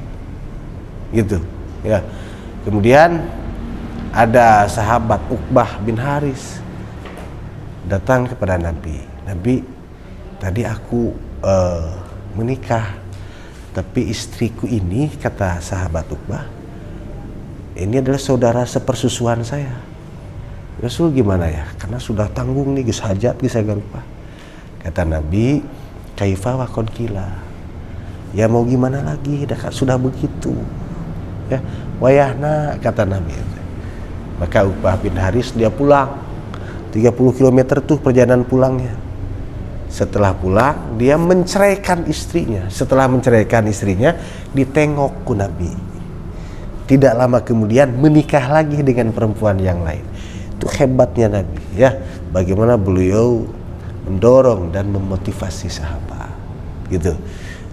gitu, ya. Kemudian ada sahabat Uqbah bin Haris datang kepada Nabi, tadi aku menikah, tapi istriku ini, kata sahabat Uqbah, ini adalah saudara sepersusuan saya. Rasul gimana ya? Karena sudah tanggung nih, geus hajat geus sagarupah. Kata Nabi, kaifa wa qad qila. Ya mau gimana lagi, sudah begitu. Ya, wayahna, kata Nabi. Maka Uqbah bin Haris dia pulang. 30 km tuh perjalanan pulangnya. Setelah pulang, dia menceraikan istrinya. Setelah menceraikan istrinya, ditengok ku Nabi. Tidak lama kemudian menikah lagi dengan perempuan yang lain. Itu hebatnya Nabi, ya. Bagaimana beliau mendorong dan memotivasi sahabat, gitu.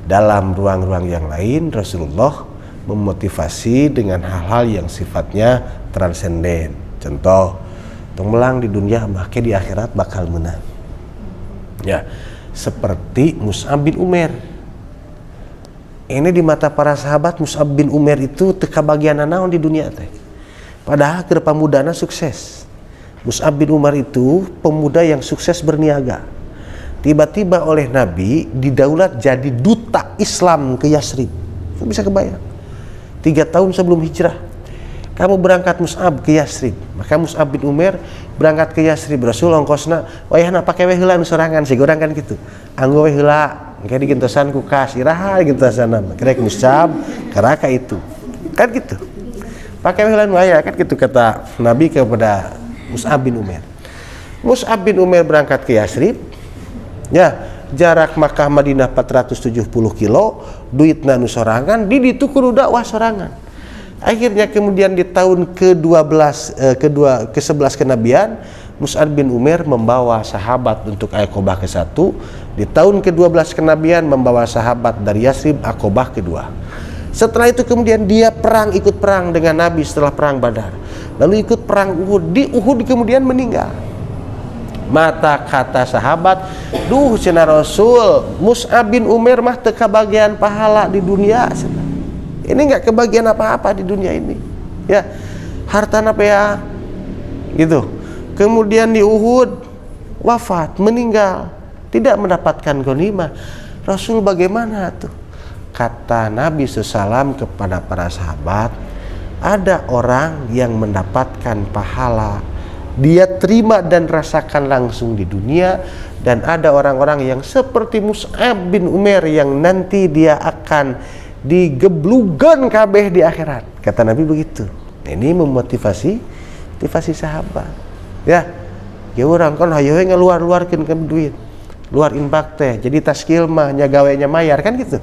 Dalam ruang-ruang yang lain, Rasulullah memotivasi dengan hal-hal yang sifatnya transenden. Contoh, tong di dunia make di akhirat bakal menang. Ya, seperti Mus'ab bin Umair. Ini di mata para sahabat, Mus'ab bin Umair itu teka bagian naon di dunia teh. Padahal keur pamudana sukses. Mus'ab bin Umair itu pemuda yang sukses berniaga. Tiba-tiba oleh Nabi didaulat jadi duta Islam ke Yasrib. Bisa kebayang. 3 tahun sebelum hijrah, kamu berangkat Mus'ab ke Yasrib. Maka Mus'ab bin Umair berangkat ke Yasrib. Rasul ongkosna, wayahna pake we heula nu sorangan, sigoran kan gitu. Anggo we heula, engke digentosan ku kas, iraha digentosanna. Krek Mus'ab karaka itu. Kan gitu. Pakai we heula nu aya, kan gitu kata Nabi kepada Mus'ab bin Umair. Mus'ab bin Umair berangkat ke Yasrib. Ya, jarak Makkah Madinah 470 kilo, duitna nu sorangan, di ditu kudu dakwah sorangan. Akhirnya kemudian di tahun ke-11 kenabian, Mus'ab bin Umair membawa sahabat untuk Aqobah ke-1. Di tahun ke-12 kenabian membawa sahabat dari Yasrib Aqobah ke-2. Setelah itu kemudian dia ikut perang dengan Nabi setelah perang Badar. Lalu ikut perang Uhud. Di Uhud kemudian meninggal. Mata kata sahabat, duh cenah Rasul, Mus'ab bin Umair mah teu kabagian pahala di dunia. Ini nggak kebagian apa-apa di dunia ini, ya, harta apa ya, gitu. Kemudian di Uhud wafat, meninggal, tidak mendapatkan ghanimah. Rasul bagaimana tuh? Kata Nabi SAW kepada para sahabat, ada orang yang mendapatkan pahala, dia terima dan rasakan langsung di dunia, dan ada orang-orang yang seperti Mus'ab bin Umair yang nanti dia akan digeblugan kabeh di akhirat. Kata Nabi begitu. Ini memotivasi sahabat. Ya, orang kan hayo ngeluar-luarkeun ke duit. Luar infak teh. Jadi taskil mah nya gawenya mayar kan gitu.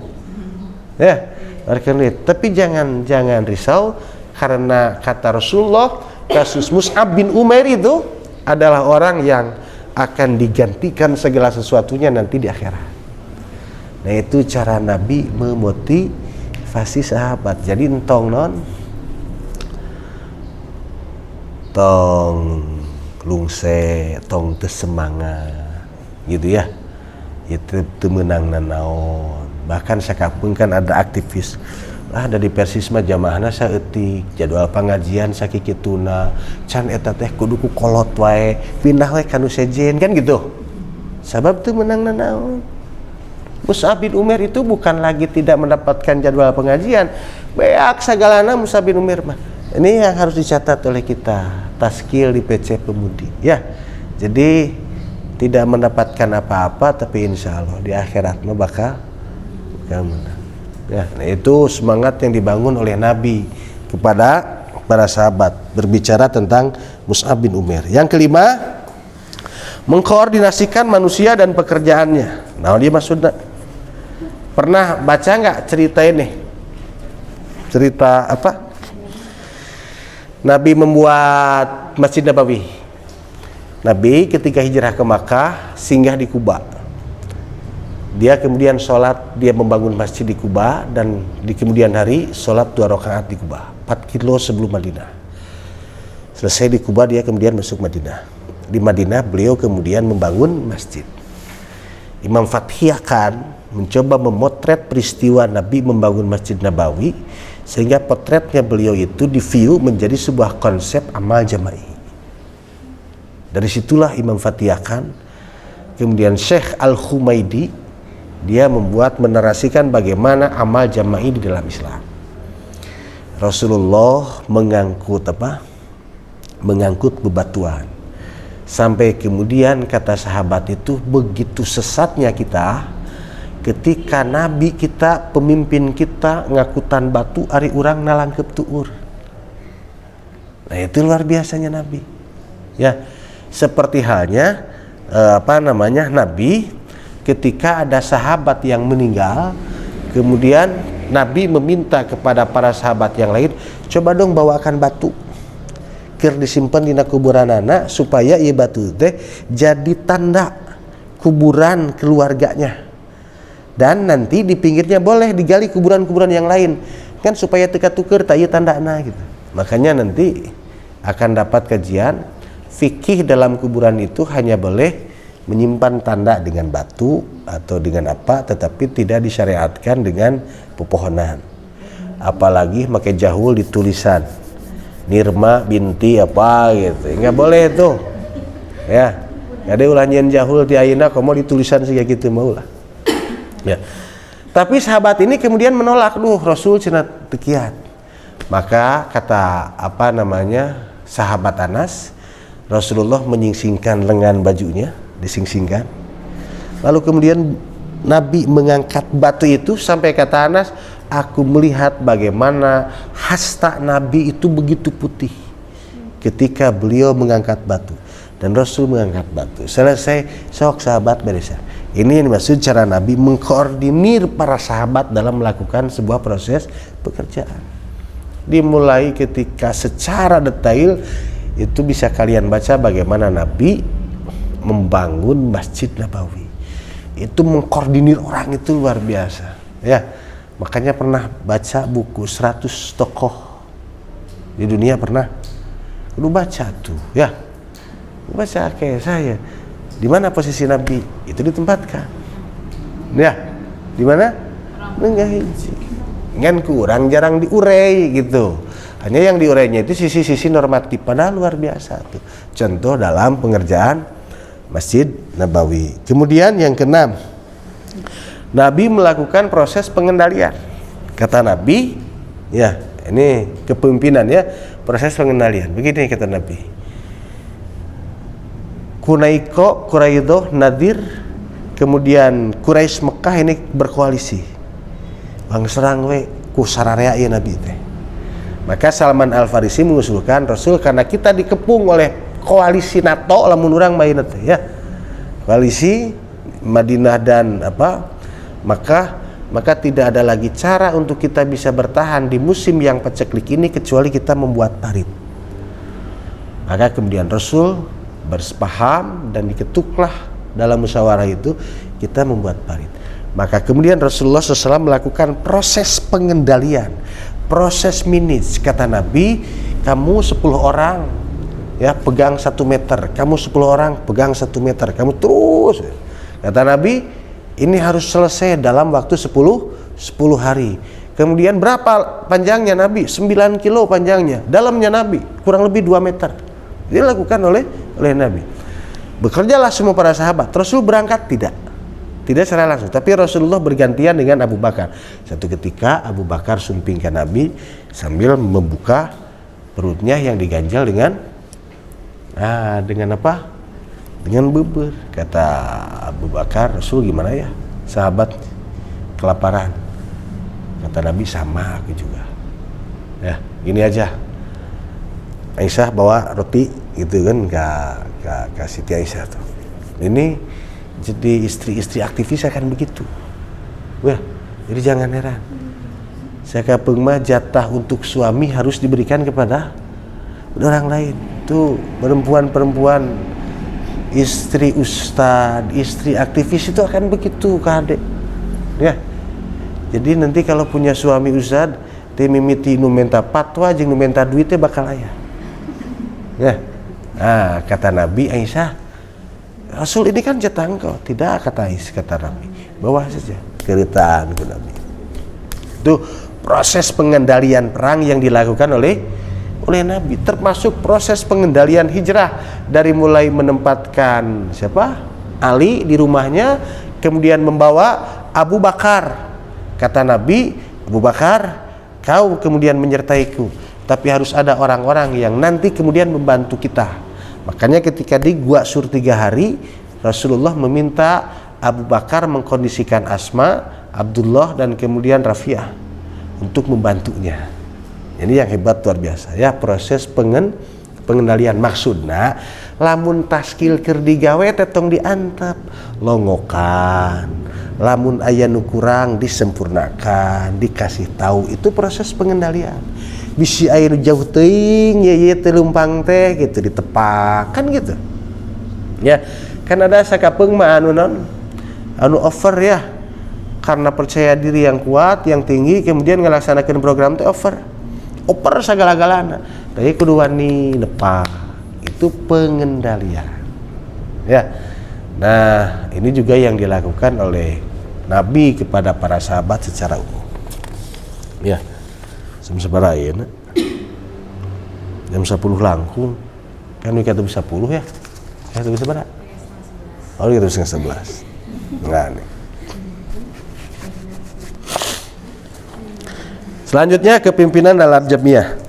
Ya, luarkeun duit. Tapi jangan risau karena kata Rasulullah, kasus Mus'ab bin Umair itu adalah orang yang akan digantikan segala sesuatunya nanti di akhirat. Nah, itu cara Nabi memotivasi sahabat. Jadi entong tong lungse, tong tersemangat, gitu ya. Itu menang nanaon. Bahkan sakapun kan ada aktivis, dari Persisma jamaahna saeutik, jadwal pengajian sakikituna, can eta teh kudu ku kolot wae, pindah wae kanu sejen kan gitu. Sabab teu menang nanaon. Mus'ab bin Umair itu bukan lagi tidak mendapatkan jadwal pengajian, beak sagalana Mus'ab bin Umair mah. Ini yang harus dicatat oleh kita, taskil di PC Pemudi, ya. Jadi tidak mendapatkan apa-apa, tapi insya Allah di akhirat mah bakal menang. Ya, nah itu semangat yang dibangun oleh Nabi kepada para sahabat berbicara tentang Mus'ab bin Umair. Yang kelima, mengkoordinasikan manusia dan pekerjaannya. Nah, dia maksudnya pernah baca nggak cerita ini? Cerita apa? Nabi membuat Masjid Nabawi. Nabi ketika hijrah ke Makkah singgah di Kuba. Dia kemudian sholat, dia membangun masjid di Kuba, dan di kemudian hari sholat 2 rakaat di Kuba, 4 kilo sebelum Madinah. Selesai di Kuba dia kemudian masuk Madinah. Di Madinah beliau kemudian membangun masjid. Imam Fathi akan mencoba memotret peristiwa Nabi membangun Masjid Nabawi, sehingga potretnya beliau itu di-view menjadi sebuah konsep amal jama'i. Dari situlah Imam Fathi akan, kemudian Syekh Al-Khumaidi, dia membuat menarasikan bagaimana amal jama'i di dalam Islam. Rasulullah mengangkut bebatuan. Sampai kemudian kata sahabat itu, begitu sesatnya kita ketika Nabi kita, pemimpin kita ngakutan batu ari urang nalangkep tuur. Nah itu luar biasanya Nabi. Ya, seperti halnya Nabi ketika ada sahabat yang meninggal, kemudian Nabi meminta kepada para sahabat yang lain, coba dong bawakan batu keur disimpan di kuburan anak supaya ieu batu teh jadi tanda kuburan keluarganya, dan nanti di pinggirnya boleh digali kuburan-kuburan yang lain kan supaya teka tuker tak ieu tandana gitu. Makanya nanti akan dapat kajian fikih dalam kuburan itu hanya boleh menyimpan tanda dengan batu atau dengan apa, tetapi tidak disyariatkan dengan pepohonan. Apalagi pakai jahul di tulisan Nirma binti apa gitu, nggak boleh tuh ya. Ada ulah nyen jahul ti ayeuna komo di tulisan sih gitu mau lah ya. Tapi sahabat ini kemudian menolak, Rasul cenah teu kiat. Maka kata sahabat Anas, Rasulullah menyingsingkan lengan bajunya, disingsingkan. Lalu kemudian Nabi mengangkat batu itu sampai kata Anas, aku melihat bagaimana hasta Nabi itu begitu putih ketika beliau mengangkat batu, dan Rasul mengangkat batu. Selesai, sok sahabat beresan. Ini yang dimaksud cara Nabi mengkoordinir para sahabat dalam melakukan sebuah proses pekerjaan. Dimulai ketika secara detail itu bisa kalian baca bagaimana Nabi membangun Masjid Nabawi. Itu mengkoordinir orang itu luar biasa ya. Makanya pernah baca buku 100 tokoh di dunia, pernah lu baca tuh ya, baca kayak saya. Di mana posisi Nabi itu ditempatkan ya, di mana enggak hiji ngan kurang jarang diurei gitu. Hanya yang diurainya itu sisi-sisi normatif, padahal luar biasa tuh. Contoh dalam pengerjaan Masjid Nabawi. Kemudian yang keenam, Nabi melakukan proses pengendalian. Kata Nabi, ya ini kepemimpinan ya, proses pengendalian. Begini kata Nabi, Kunaiko, Quraidah, Nadir, kemudian Quraisy Mekah ini berkoalisi. Bang serang we ku sararea ieu Nabi teh. Maka Salman Al-Farisi mengusulkan, Rasul, karena kita dikepung oleh koalisi NATO lamun urang main teh ya. Koalisi Madinah dan maka tidak ada lagi cara untuk kita bisa bertahan di musim yang paceklik ini kecuali kita membuat parit. Maka kemudian Rasul bersepaham dan diketuklah dalam musyawarah itu kita membuat parit. Maka kemudian Rasulullah SAW melakukan proses pengendalian, proses minutes. Kata Nabi, kamu 10 orang ya pegang 1 meter, kamu 10 orang pegang 1 meter, kamu terus. Kata Nabi, ini harus selesai dalam waktu 10 hari. Kemudian berapa panjangnya Nabi? 9 kilo panjangnya. Dalamnya Nabi kurang lebih 2 meter. Dilakukan oleh Nabi. Bekerjalah semua para sahabat. Rasul berangkat tidak secara langsung, tapi Rasulullah bergantian dengan Abu Bakar. Satu ketika Abu Bakar sumpingkan Nabi sambil membuka perutnya yang diganjal dengan apa? Dengan bubur. Kata Abu Bakar, Rasul gimana ya? Sahabat kelaparan. Kata Nabi, sama aku juga. Ya, gini aja. Aisyah bawa roti gitu kan ke Siti Aisyah tuh. Ini jadi istri-istri aktivis akan begitu. Wah, jadi jangan heran. Saya kapeng mah jatah untuk suami harus diberikan kepada orang lain. Tuh perempuan-perempuan, istri ustad, istri aktivis itu akan begitu kadek. Ya. Jadi nanti kalau punya suami ustad, teh mimiti nu menta patwa jeung nu menta duit teh bakal aya. Ya. Nah, kata Nabi, Aisyah, Rasul ini kan jatah engkau. Tidak, kata Aisyah, kata Nabi, bawa saja keritaan ke Nabi. Itu proses pengendalian perang yang dilakukan oleh Nabi, termasuk proses pengendalian hijrah, dari mulai menempatkan siapa? Ali di rumahnya, kemudian membawa Abu Bakar. Kata Nabi, Abu Bakar, kau kemudian menyertaiku, tapi harus ada orang-orang yang nanti kemudian membantu kita. Makanya ketika di Gua Sur 3 hari, Rasulullah meminta Abu Bakar mengkondisikan Asma, Abdullah, dan kemudian Rafi'ah untuk membantunya. Ini yang hebat, luar biasa ya, proses pengendalian. Maksudnya lamun taskil keur digawe tetong diantep longokan, lamun aya nu kurang disempurnakan, dikasih tahu. Itu proses pengendalian. Bisi air jauh teuing ye teu lumpang teh gitu ditepak kan gitu ya. Kan ada sakapeung mah anu over ya, karena percaya diri yang kuat, yang tinggi, kemudian ngelaksanakeun program teh over segala-galana, tapi kudu wani nepak. Itu pengendalian ya. Nah, ini juga yang dilakukan oleh Nabi kepada para sahabat secara umum ya. Sebenarnya jam 10 langkung kan kita bisa 10 ya. Itu bisa berapa? Oh, itu bisa 11. Enggak nih. Selanjutnya kepimpinan dalam jamiah.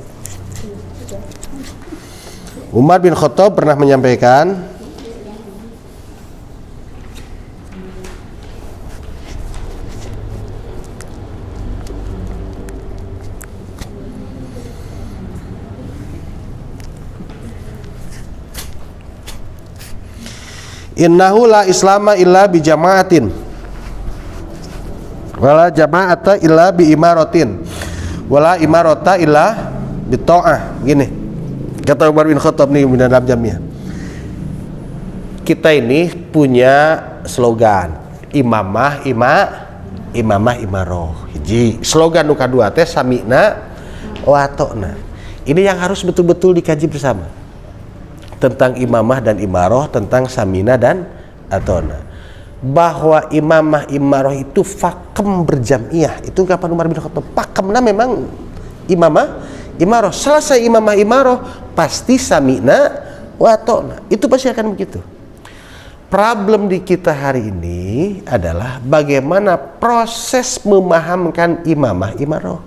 Umar bin Khattab pernah menyampaikan, innahu la islama illa bi jama'atin wala jama'ata illa bi imaratin wala imarata illa bi ta'ah. Gini kata Umar bin Khattab nih dalam jamiah. Kita ini punya slogan imamah imaroh. Hiji slogan nu kadua teh samina wa ata'na. Ini yang harus betul-betul dikaji bersama, tentang imamah dan imaroh, tentang samina dan atona. Bahwa imamah imaroh itu fakem berjamiah. Itu kapan Umar bin Khattab fakemna memang imamah imaroh. Selesai imamah imaroh pasti samina wa atona. Itu pasti akan begitu. Problem di kita hari ini adalah bagaimana proses memahamkan imamah imaroh.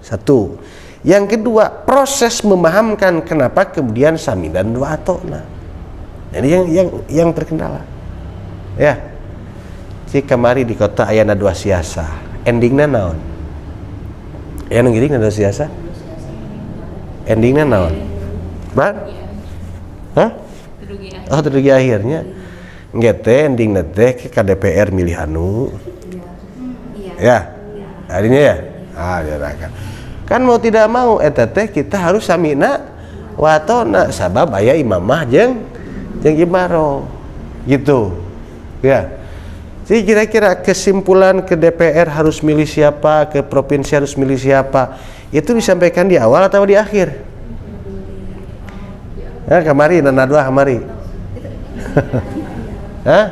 Satu. Yang kedua, proses memahamkan kenapa kemudian sami dan wa atona. Ini yang terkendala. Ya. Si kamari di kota ayana dua siasa. Endingnya naon? Aya nu geuning dua siasa? Endingnya naon? Bang? Hah? Oh, terugi akhirnya. Engge teh endingna teh ka DPR milih anu. Ya. Harinya ya? Ah, diarakan. Kan mau tidak mau eta teh kita harus samina wa atona, sabab aya imamah jeung imaroh gitu ya. Jadi kira-kira kesimpulan ke DPR harus milih siapa, ke provinsi harus milih siapa, itu disampaikan di awal atau di akhir? Nah, kamari nana dua kamari. Hah?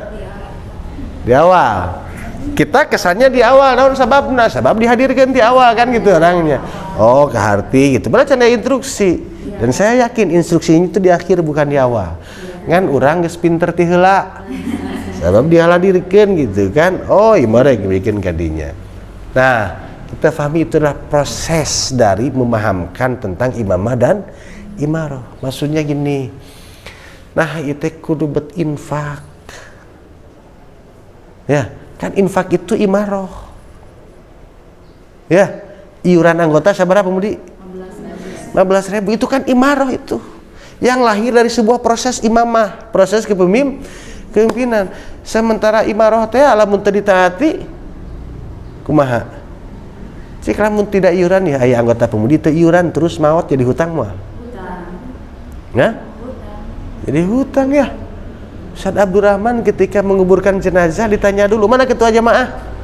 Di awal. Kita kesannya di awal, naon sababna? Sabab dihadirkan di awal kan gitu orangnya. Oh, keharti gitu. Berarti ada instruksi. Dan saya yakin instruksinya itu di akhir bukan di awal. Kan orang geus pinter ti heula. Sabab dihadirkan gitu kan. Oh, imareh bikin kadinya. Nah, kita pahami itu adalah proses dari memahamkan tentang imamah dan imaroh. Maksudnya gini. Nah, itu kudu bet infak. Ya. Kan infak itu imaroh ya. Iuran anggota sabarapa Mudi? 15.000. Itu kan imaroh, itu yang lahir dari sebuah proses imamah, proses kepemimpinan. Sementara imaroh teh lamun teu ditaati kumaha? Cik lamun tidak iuran ya aya anggota pemudi teu iuran terus maot jadi hutang mah. Nah? Jadi hutang ya. Ustaz Abdurrahman ketika menguburkan jenazah ditanya dulu, mana ketua jamaah?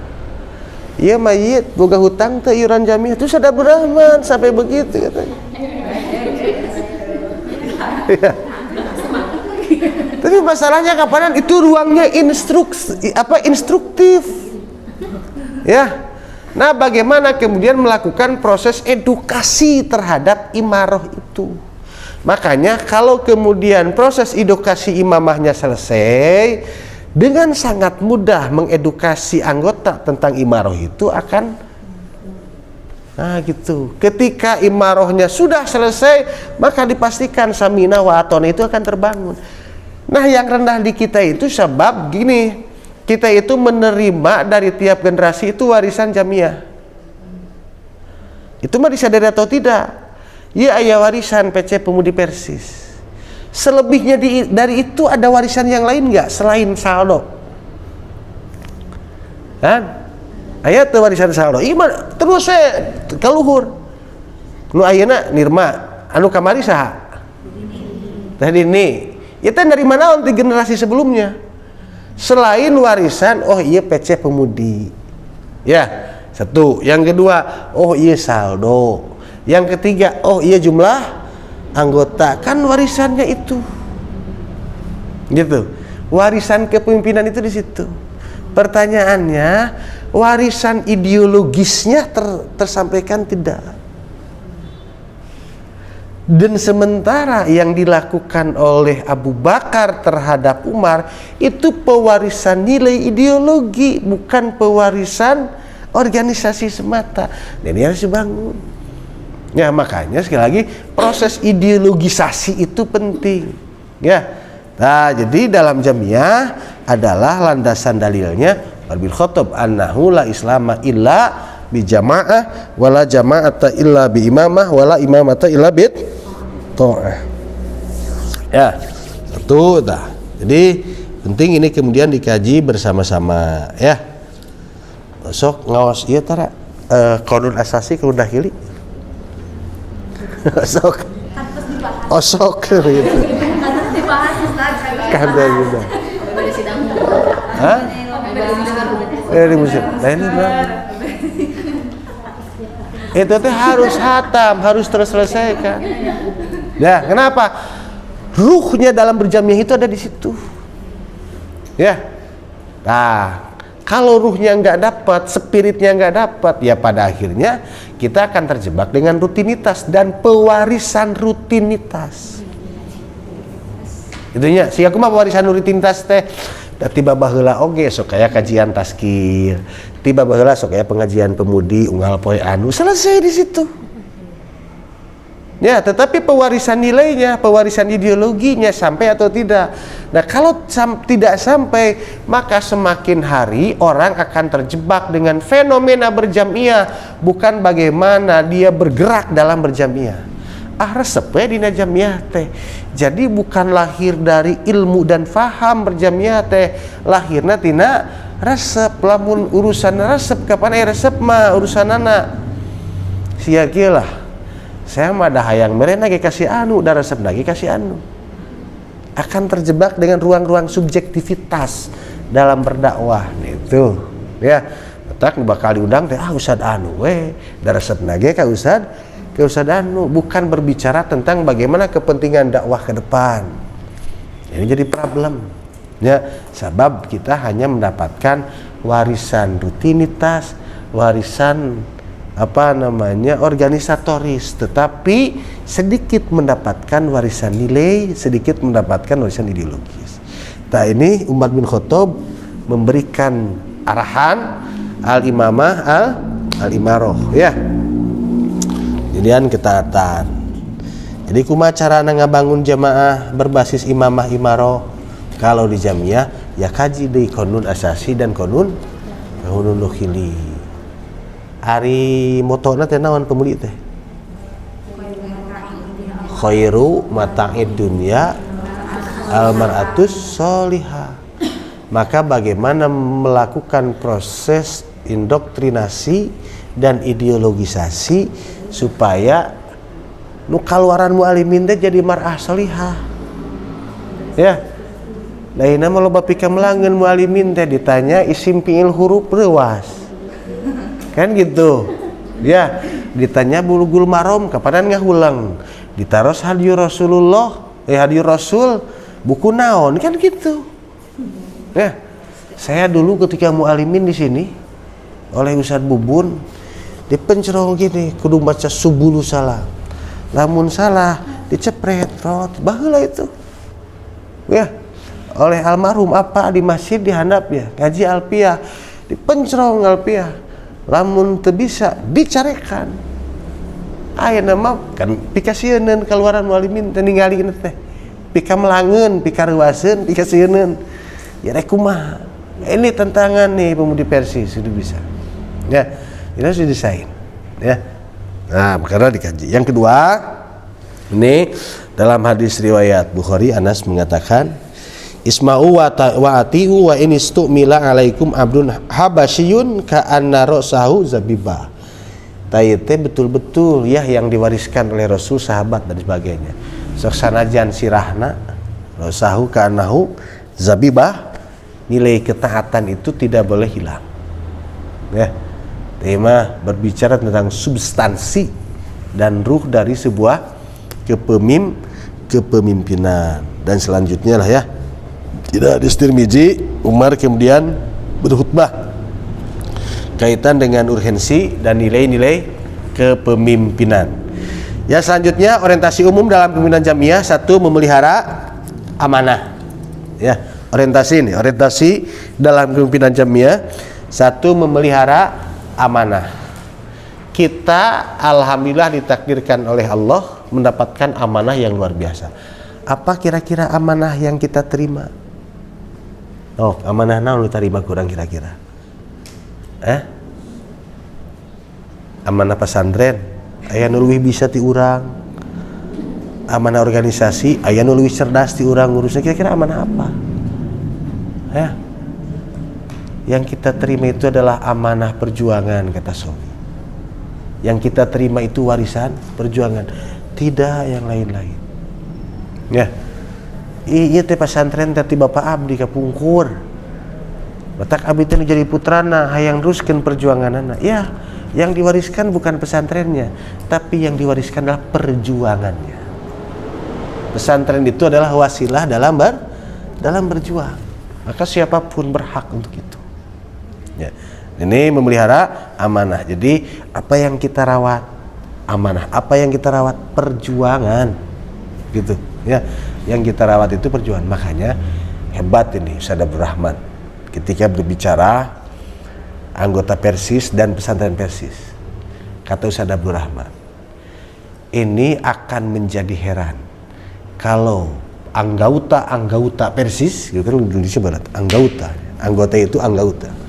Iya mayit boga hutang teh iuran jamiah. Itu Ustaz Abdurrahman sampai begitu katanya. Ya. Tapi masalahnya kapanan itu ruangnya instruktif. Ya. Nah, bagaimana kemudian melakukan proses edukasi terhadap imaroh itu? Makanya kalau kemudian proses edukasi imamahnya selesai, dengan sangat mudah mengedukasi anggota tentang imaroh itu akan, nah gitu. Ketika imarohnya sudah selesai, maka dipastikan samina wa atona itu akan terbangun. Nah, yang rendah di kita itu sebab gini, kita itu menerima dari tiap generasi itu warisan jamiah. Itu mah disadari atau tidak? Ya, ayah warisan PC Pemudi Persis. Selebihnya dari itu ada warisan yang lain nggak selain saldo? Kan? Ayah tuh warisan saldo. Iya, terus saya kaluhur. Nu ayeuna nirma, anu kamari saha? Tadi ini. Itu dari mana untuk generasi sebelumnya? Selain warisan, oh iya PC Pemudi. Ya, satu. Yang kedua, oh iya saldo. Yang ketiga, oh iya jumlah anggota. Kan warisannya itu. Gitu. Warisan kepemimpinan itu di situ. Pertanyaannya, warisan ideologisnya tersampaikan tidak? Dan sementara yang dilakukan oleh Abu Bakar terhadap Umar itu pewarisan nilai ideologi, bukan pewarisan organisasi semata. Dan ini harus dibangun. Ya, makanya sekali lagi proses ideologisasi itu penting. Ya. Nah, jadi dalam jamiah adalah landasan dalilnya Bil Khattab annahu la islama illa bi jamaah wala jama'ata illa bi imamah wala imamata illa bi ta'ah. Ya, satu dah. Jadi penting ini kemudian dikaji bersama-sama ya. Sok ngawas ieu tara qanun asasi kudu dahili. Sok. Osok gitu. Dibahas Ustaz. Kan juga. Hah? Dari musim. Lain berapa? Itu teh harus hatam, harus terselesaikan. Ya, kenapa? Ruhnya dalam berjamiah itu ada di situ. Ya. Nah, kalau ruhnya nggak dapat, spiritnya nggak dapat, ya pada akhirnya kita akan terjebak dengan rutinitas dan pewarisan rutinitas. Itunya, si aku mah pewarisan rutinitas teh tiba baheula oge sok aya kajian tazkir, tiba baheula sok aya pengajian pemudi unggal poe anu, selesai di situ. Ya, tetapi pewarisan nilainya, pewarisan ideologinya sampai atau tidak. Nah, kalau tidak sampai, maka semakin hari orang akan terjebak dengan fenomena berjamiah, bukan bagaimana dia bergerak dalam berjamiah. Resep ya dina jamiah teh. Jadi bukan lahir dari ilmu dan faham berjamiah teh, lahirna tina resep. Lamun urusan resep kapan resep mah urusan anak sia kieu lah. Saya mah dah hayang merena ge kasih anu, dah resep lagi kasih anu. Akan terjebak dengan ruang-ruang subjektivitas dalam berdakwah itu. Ya, tak bakal diundang teh ustad anu we, dah resep lagi ka ustad anu, bukan berbicara tentang bagaimana kepentingan dakwah ke depan. Ini jadi problem. Ya, sebab kita hanya mendapatkan warisan rutinitas, warisan organisatoris, tetapi sedikit mendapatkan warisan nilai, sedikit mendapatkan warisan ideologis. Nah, ini Umar bin Khattab memberikan arahan al-imamah al-imaroh ya. Jadian ketaatan. Jadi kumaha carana ngabangun jamaah berbasis imamah imaroh? Kalau di jamiah ya kaji deui qanun asasi dan qanun dukhili. Ari motona teh naon pemudi teh? Khairu mata'id dunya al-mar'atus sholihah. Maka bagaimana melakukan proses indoktrinasi dan ideologisasi supaya nu kaluaran mualimin teh jadi mar'ah sholihah. Ya. Lainna mah loba pika melangeun mualimin teh ditanya isim fiil huruf leuwas. Kan gitu. Ya, ditanya bulughul maram kapanan ngahulang. Ditaros hadyu Rasulullah Hadi Rasul buku naon kan gitu. Ya, saya dulu ketika mualimin di sini oleh Ustadz Bubun dipencerong gini, kudu baca subulu salah. Lamun salah dicepret rot, baheula itu. Ya, oleh almarhum apa di masjid dihandap ya, ngaji alpiah, dipencerong alpiah. Lamun teu bisa dicarekan. Aya nama kan pikasieun keluaran mualimin teh ninggalikeun teh. Pika melangeun, pika reuaseun, pika sieun. Ya rek kumaha. Ini tantangan nih pemudi Persis sudah bisa. Ya, ini sudah desain. Ya. Nah, karena dikaji. Yang kedua, ini dalam hadis riwayat Bukhari Anas mengatakan, Isma'u wa ati'u wa in istumila alaikum abdun habasyun ka anna ra'sahu zabibah. Tayete betul-betul ya yang diwariskan oleh Rasul, sahabat dan sebagainya. Sok sanajan sirahna ra'sahu ka annahu zabibah, nilai ketaatan itu tidak boleh hilang. Ya. Tema berbicara tentang substansi dan ruh dari sebuah kepemimpinan. Dan selanjutnya lah ya, tidak hadis Tirmizi, Umar kemudian berkhutbah kaitan dengan urgensi dan nilai-nilai kepemimpinan. Ya, selanjutnya orientasi umum dalam kepemimpinan jamiah. Satu, memelihara amanah. Ya, orientasi dalam kepemimpinan jamiah. Satu, memelihara amanah. Kita alhamdulillah ditakdirkan oleh Allah mendapatkan amanah yang luar biasa. Apa kira-kira amanah yang kita terima? Oh, amanah naon lu terima kurang kira-kira? Amanah pesantren aya nu leuwih bisa ti urang. Amanah organisasi aya nu leuwih cerdas ti urang ngurusnya. Kira-kira amanah apa? Yang kita terima itu adalah amanah perjuangan, kata Sofi. Yang kita terima itu warisan perjuangan, tidak yang lain-lain. Ya, iya teh pesantren teh bapak abdi kapungkur. Batak abdi teh jadi putrana hayang teruskeun perjuanganana. Ya, yang diwariskan bukan pesantrennya, tapi yang diwariskan adalah perjuangannya. Pesantren itu adalah wasilah dalam berjuang. Maka siapapun berhak untuk itu. Ya, ini memelihara amanah. Jadi apa yang kita rawat amanah, apa yang kita rawat perjuangan, gitu. Ya, yang kita rawat itu perjuangan. Makanya hebat ini Ustaz Abdul Rahman ketika berbicara anggota Persis dan pesantren Persis. Kata Ustaz Abdul Rahman, ini akan menjadi heran kalau anggota Persis, gitu kan Indonesia Barat, anggota itu anggota.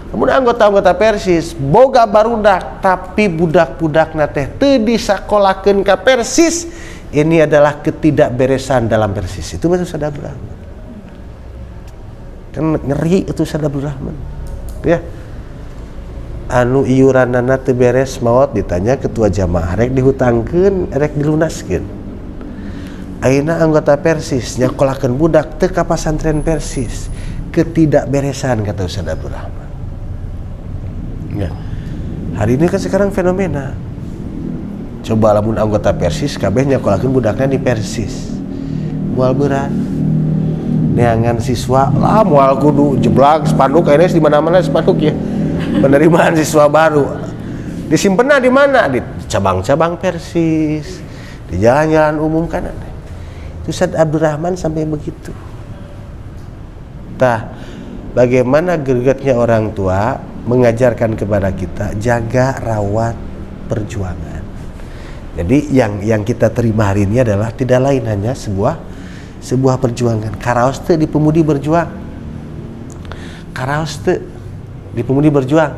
Namun anggota Persis boga barudak tapi budak-budak teh teu disakolakeun ka Persis. Ini adalah ketidakberesan dalam Persis. Itu maksud Ustaz Abdul Rahman. Kan ngeri itu Ustaz Abdul Rahman. Ya. Anu iuranana teu beres maot ditanya ketua jamaah rek dihutangkeun, rek dilunaskeun. Ayeuna anggota Persis nyakolakeun budak teu ka pesantren Persis. Ketidakberesan kata Ustaz Abdul Rahman. Ya. Hari ini kan sekarang fenomena. Coba lamun anggota Persis kabeh nyakolakeun budaknya di Persis. Moal berat. Neangan siswa lah moal kudu jeblak spanduk ayeuna di mana-mana spanduk ya. Penerimaan siswa baru. Disimpenna di mana? Di cabang-cabang Persis. Di jalan-jalan umum kan ada. Itu Ustaz Abdul Rahman sampai begitu. Tah, bagaimana gregetnya orang tua mengajarkan kepada kita jaga rawat perjuangan. Jadi yang kita terima hari ini adalah tidak lain hanya sebuah perjuangan. Karaos teu di pemudi berjuang. Karaos teu di pemudi berjuang.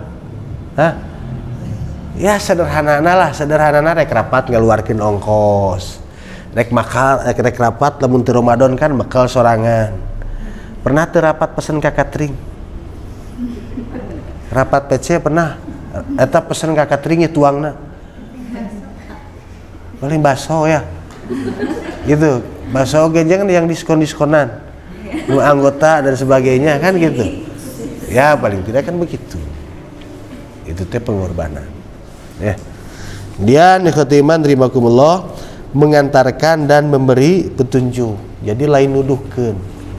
Ya sederhana rek rapat ngaluarkeun ongkos. Rek rapat lamun teu Ramadan kan bekal sorangan. Pernah teu rapat pesen ka catering? Rapat PC pernah eta pesen ka catering tuangna paling bakso ya gitu, bakso oge jangan yang diskon-diskonan nu anggota dan sebagainya kan gitu ya, paling tidak kan begitu. Itu teh pengorbanan ya. Kemudian ikhwatiman rahimakumullah, mengantarkan dan memberi petunjuk. Jadi lain nuduhkeun,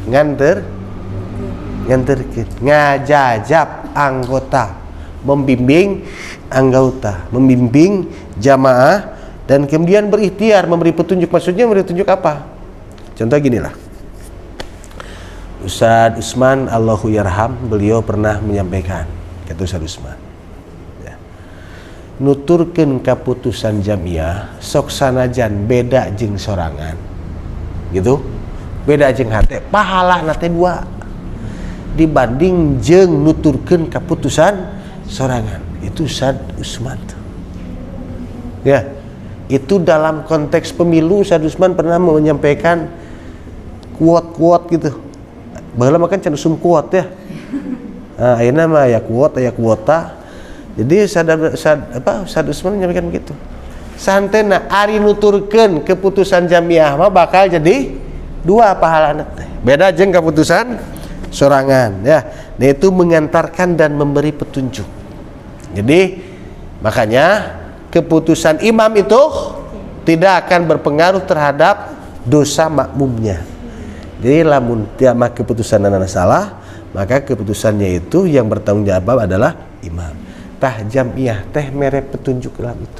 nganterkeun, ngajajab anggota, membimbing anggota, membimbing jamaah, dan kemudian berikhtiar memberi petunjuk. Maksudnya memberi petunjuk apa? Contoh ginilah, Ustadz Usman Allahu yarham, beliau pernah menyampaikan, kata Ustadz Usman, ya, nuturkeun kaputusan jamiah sok sanajan beda jeung sorangan gitu, beda jeung hate pahala nate dua dibanding jeung nuturkeun kaputusan sorangan. Itu Ustadz Usman, ya, itu dalam konteks pemilu. Ustadz Usman pernah menyampaikan kuat-kuat gitu. Baheula makan cenusum kuat ya. Nah, ayeuna mah aya kuat, aya kuota. Jadi Ustadz Usman menyampaikan begitu. Santena ari nuturkeun keputusan jamiah mah bakal jadi dua pahalana teh. Beda jeung keputusan sorangan ya. Nah, itu mengantarkan dan memberi petunjuk. Jadi makanya keputusan imam itu tidak akan berpengaruh terhadap dosa makmumnya. Jadi lamun tiap keputusan anak salah, maka keputusannya itu yang bertanggung jawab adalah imam. Tah jamiah teh mere petunjuk dalam itu.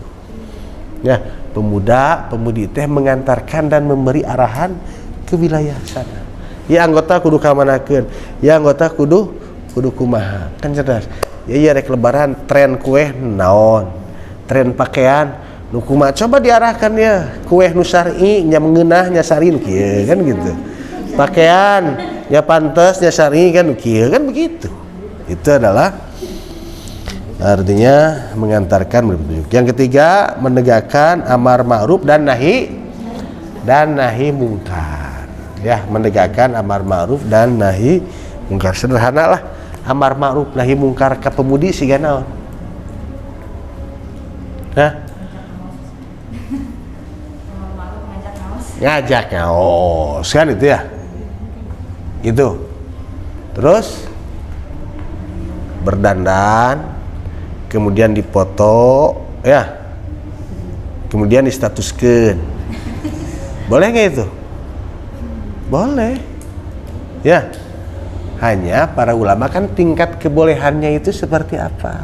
Ya, pemuda-pemudi teh mengantarkan dan memberi arahan ke wilayah sana. Ya anggota kudu kamanakeun, ya anggota kudu kumaha. Kan cerdas. Ya rek lebaran tren kue naon, tren pakaian nu kumaha, coba diarahkan ya kue nu syar'i nya mengeunah nya sarin kieu kan gitu. Pakaian ya pantes nya syar'i kan kieu kan begitu. Itu adalah artinya mengantarkan petunjuk. Yang ketiga, menegakkan amar ma'ruf dan nahi mungkar. Ya, menegakkan amar ma'ruf dan nahi mungkar. Sederhana lah, amar ma'ruf nahi mungkar ka pemudi siga naon? Hah? Ngajak ngaos kan itu ya. Gitu. Terus berdandan, kemudian dipoto ya, kemudian distatuskeun. Boleh nggak itu? Boleh ya. Hanya para ulama kan tingkat kebolehannya itu seperti apa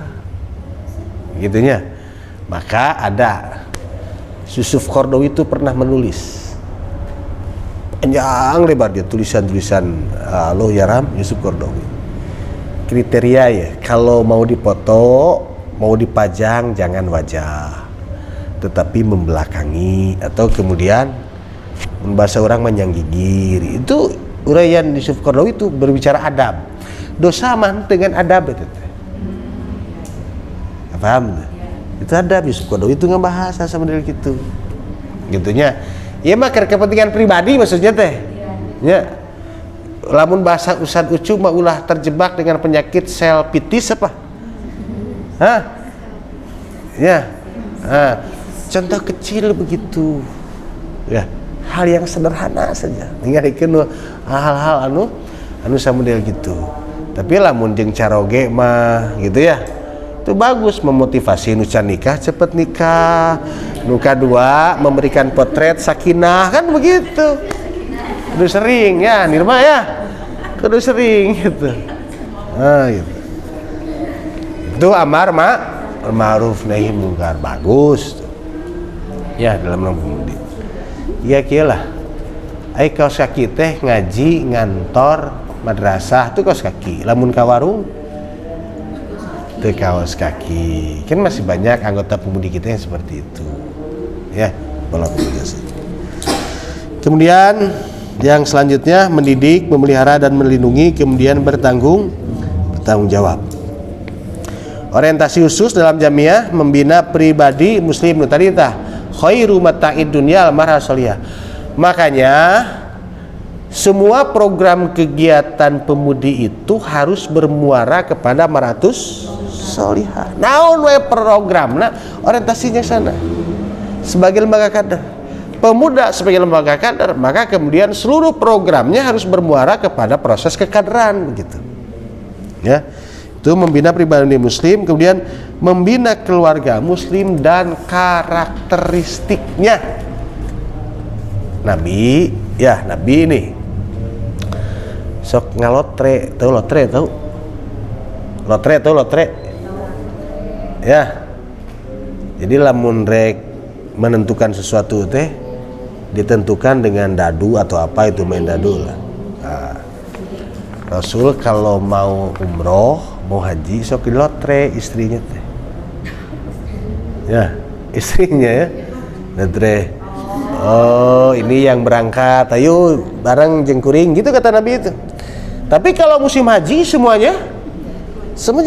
gitunya. Maka ada Yusuf Qaradawi itu pernah menulis panjang lebar dia tulisan-tulisan Allah yaram Yusuf Qaradawi. Kriteria ya, kalau mau dipoto, mau dipajang jangan wajah, tetapi membelakangi atau kemudian bahasa orang menyanggigir. Itu uraian Yusuf Qaradawi itu berbicara adab. Dosa man dengan adab itu. Paham? Itu adab. Yusuf Qaradawi itu ngebahas sama dari gitu. Gitunya. Ya mah kepentingan pribadi maksudnya teh. Ya. Lamun bahasa Ustad Ucu mah ulah terjebak dengan penyakit sel pitis apa? Hah? Ya. Contoh kecil begitu. Ya, hal yang sederhana saja. Ningalikeun hal-hal anu samodel gitu. Tapi lamun jeung caroge mah gitu ya. Itu bagus memotivasi nu can nikah cepet nikah. Nu kadua memberikan potret sakinah kan begitu. Kudu sering ya, Nirma ya. Kudu sering gitu. Gitu. Itu amar ma'ruf nahi mungkar bagus. Ya dalam pemudi. Ya kieulah. Ai kaos kaki teh ngaji ngantor madrasah tuh kaos kaki. Lamun ka warung teu kaos kaki. Kan masih banyak anggota pemudi kita yang seperti itu. Ya, pola komunikasi. Kemudian yang selanjutnya mendidik, memelihara dan melindungi, kemudian bertanggung jawab. Orientasi khusus dalam jamiah membina pribadi muslim nu tadi tah khairu mata'id dunya al-mar'ah sholihah. Makanya semua program kegiatan pemudi itu harus bermuara kepada maratus sholihah. Naon we programna orientasinya sana. Sebagai lembaga kader pemuda, sebagai lembaga kader, maka kemudian seluruh programnya harus bermuara kepada proses kekaderan begitu. Ya. Itu membina pribadi muslim, kemudian membina keluarga muslim dan karakteristiknya. Nabi, ya Nabi ini sok ngalotre, tahu lotre tahu? Lotre ya. Jadi lamun rek menentukan sesuatu teh ditentukan dengan dadu atau apa itu main dadu lah. Nah, Rasul kalau mau umroh, mau haji sok di lotre istrinya teh. Ya, istrinya ya. Lotre. Oh, ini yang berangkat, ayo bareng jengkuring gitu kata Nabi itu. Tapi kalau musim haji semuanya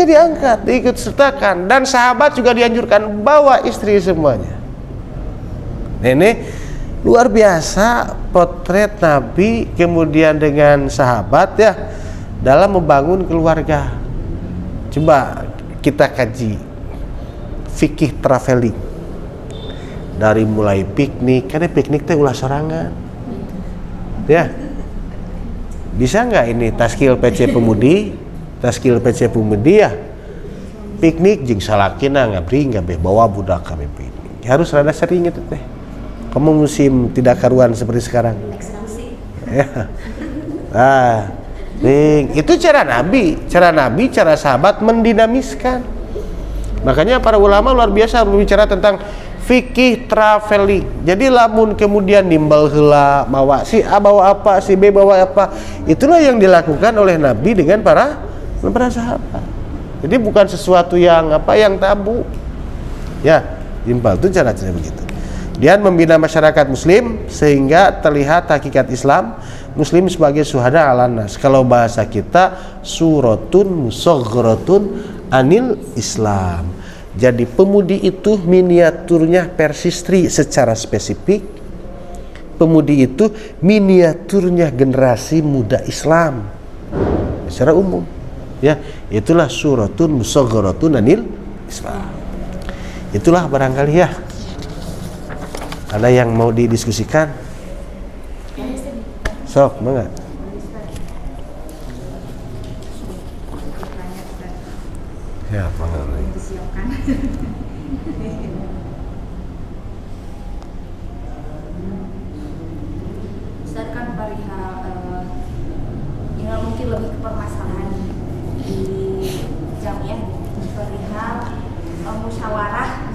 diangkat, diikut sertakan, dan sahabat juga dianjurkan bawa istri semuanya. Ini luar biasa potret Nabi kemudian dengan sahabat ya dalam membangun keluarga. Coba kita kaji fikih traveling dari mulai piknik, karena piknik teh ulah sorangan ya. Bisa nggak ini taskil PC Pemudi ya piknik jeung salakina ngabring ngabeh bawa budak kami piknik. Harus rada sering itu teh. Kamu musim tidak karuan seperti sekarang. Ya. Ah, itu cara Nabi, cara sahabat mendinamiskan. Makanya para ulama luar biasa berbicara tentang fikih traveling. Jadi lamun kemudian nimbal heula mawa si A bawa apa, si B bawa apa, itulah yang dilakukan oleh Nabi dengan para sahabat. Jadi bukan sesuatu yang tabu. Ya, nimbal itu cara begitu. Dan membina masyarakat muslim sehingga terlihat hakikat Islam, muslim sebagai syuhada 'alan nas. Kalau bahasa kita suratun musaghratun anil Islam. Jadi pemudi itu miniaturnya persistri secara spesifik. Pemudi itu miniaturnya generasi muda Islam secara umum. Ya, itulah suratun musaghratun anil Islam. Itulah barangkali ya. Ada yang mau didiskusikan? Sok, mangga. Ya, mangga. Ustaz kan perihal yang mungkin lebih ke permasalahan di jamiah perihal musyawarah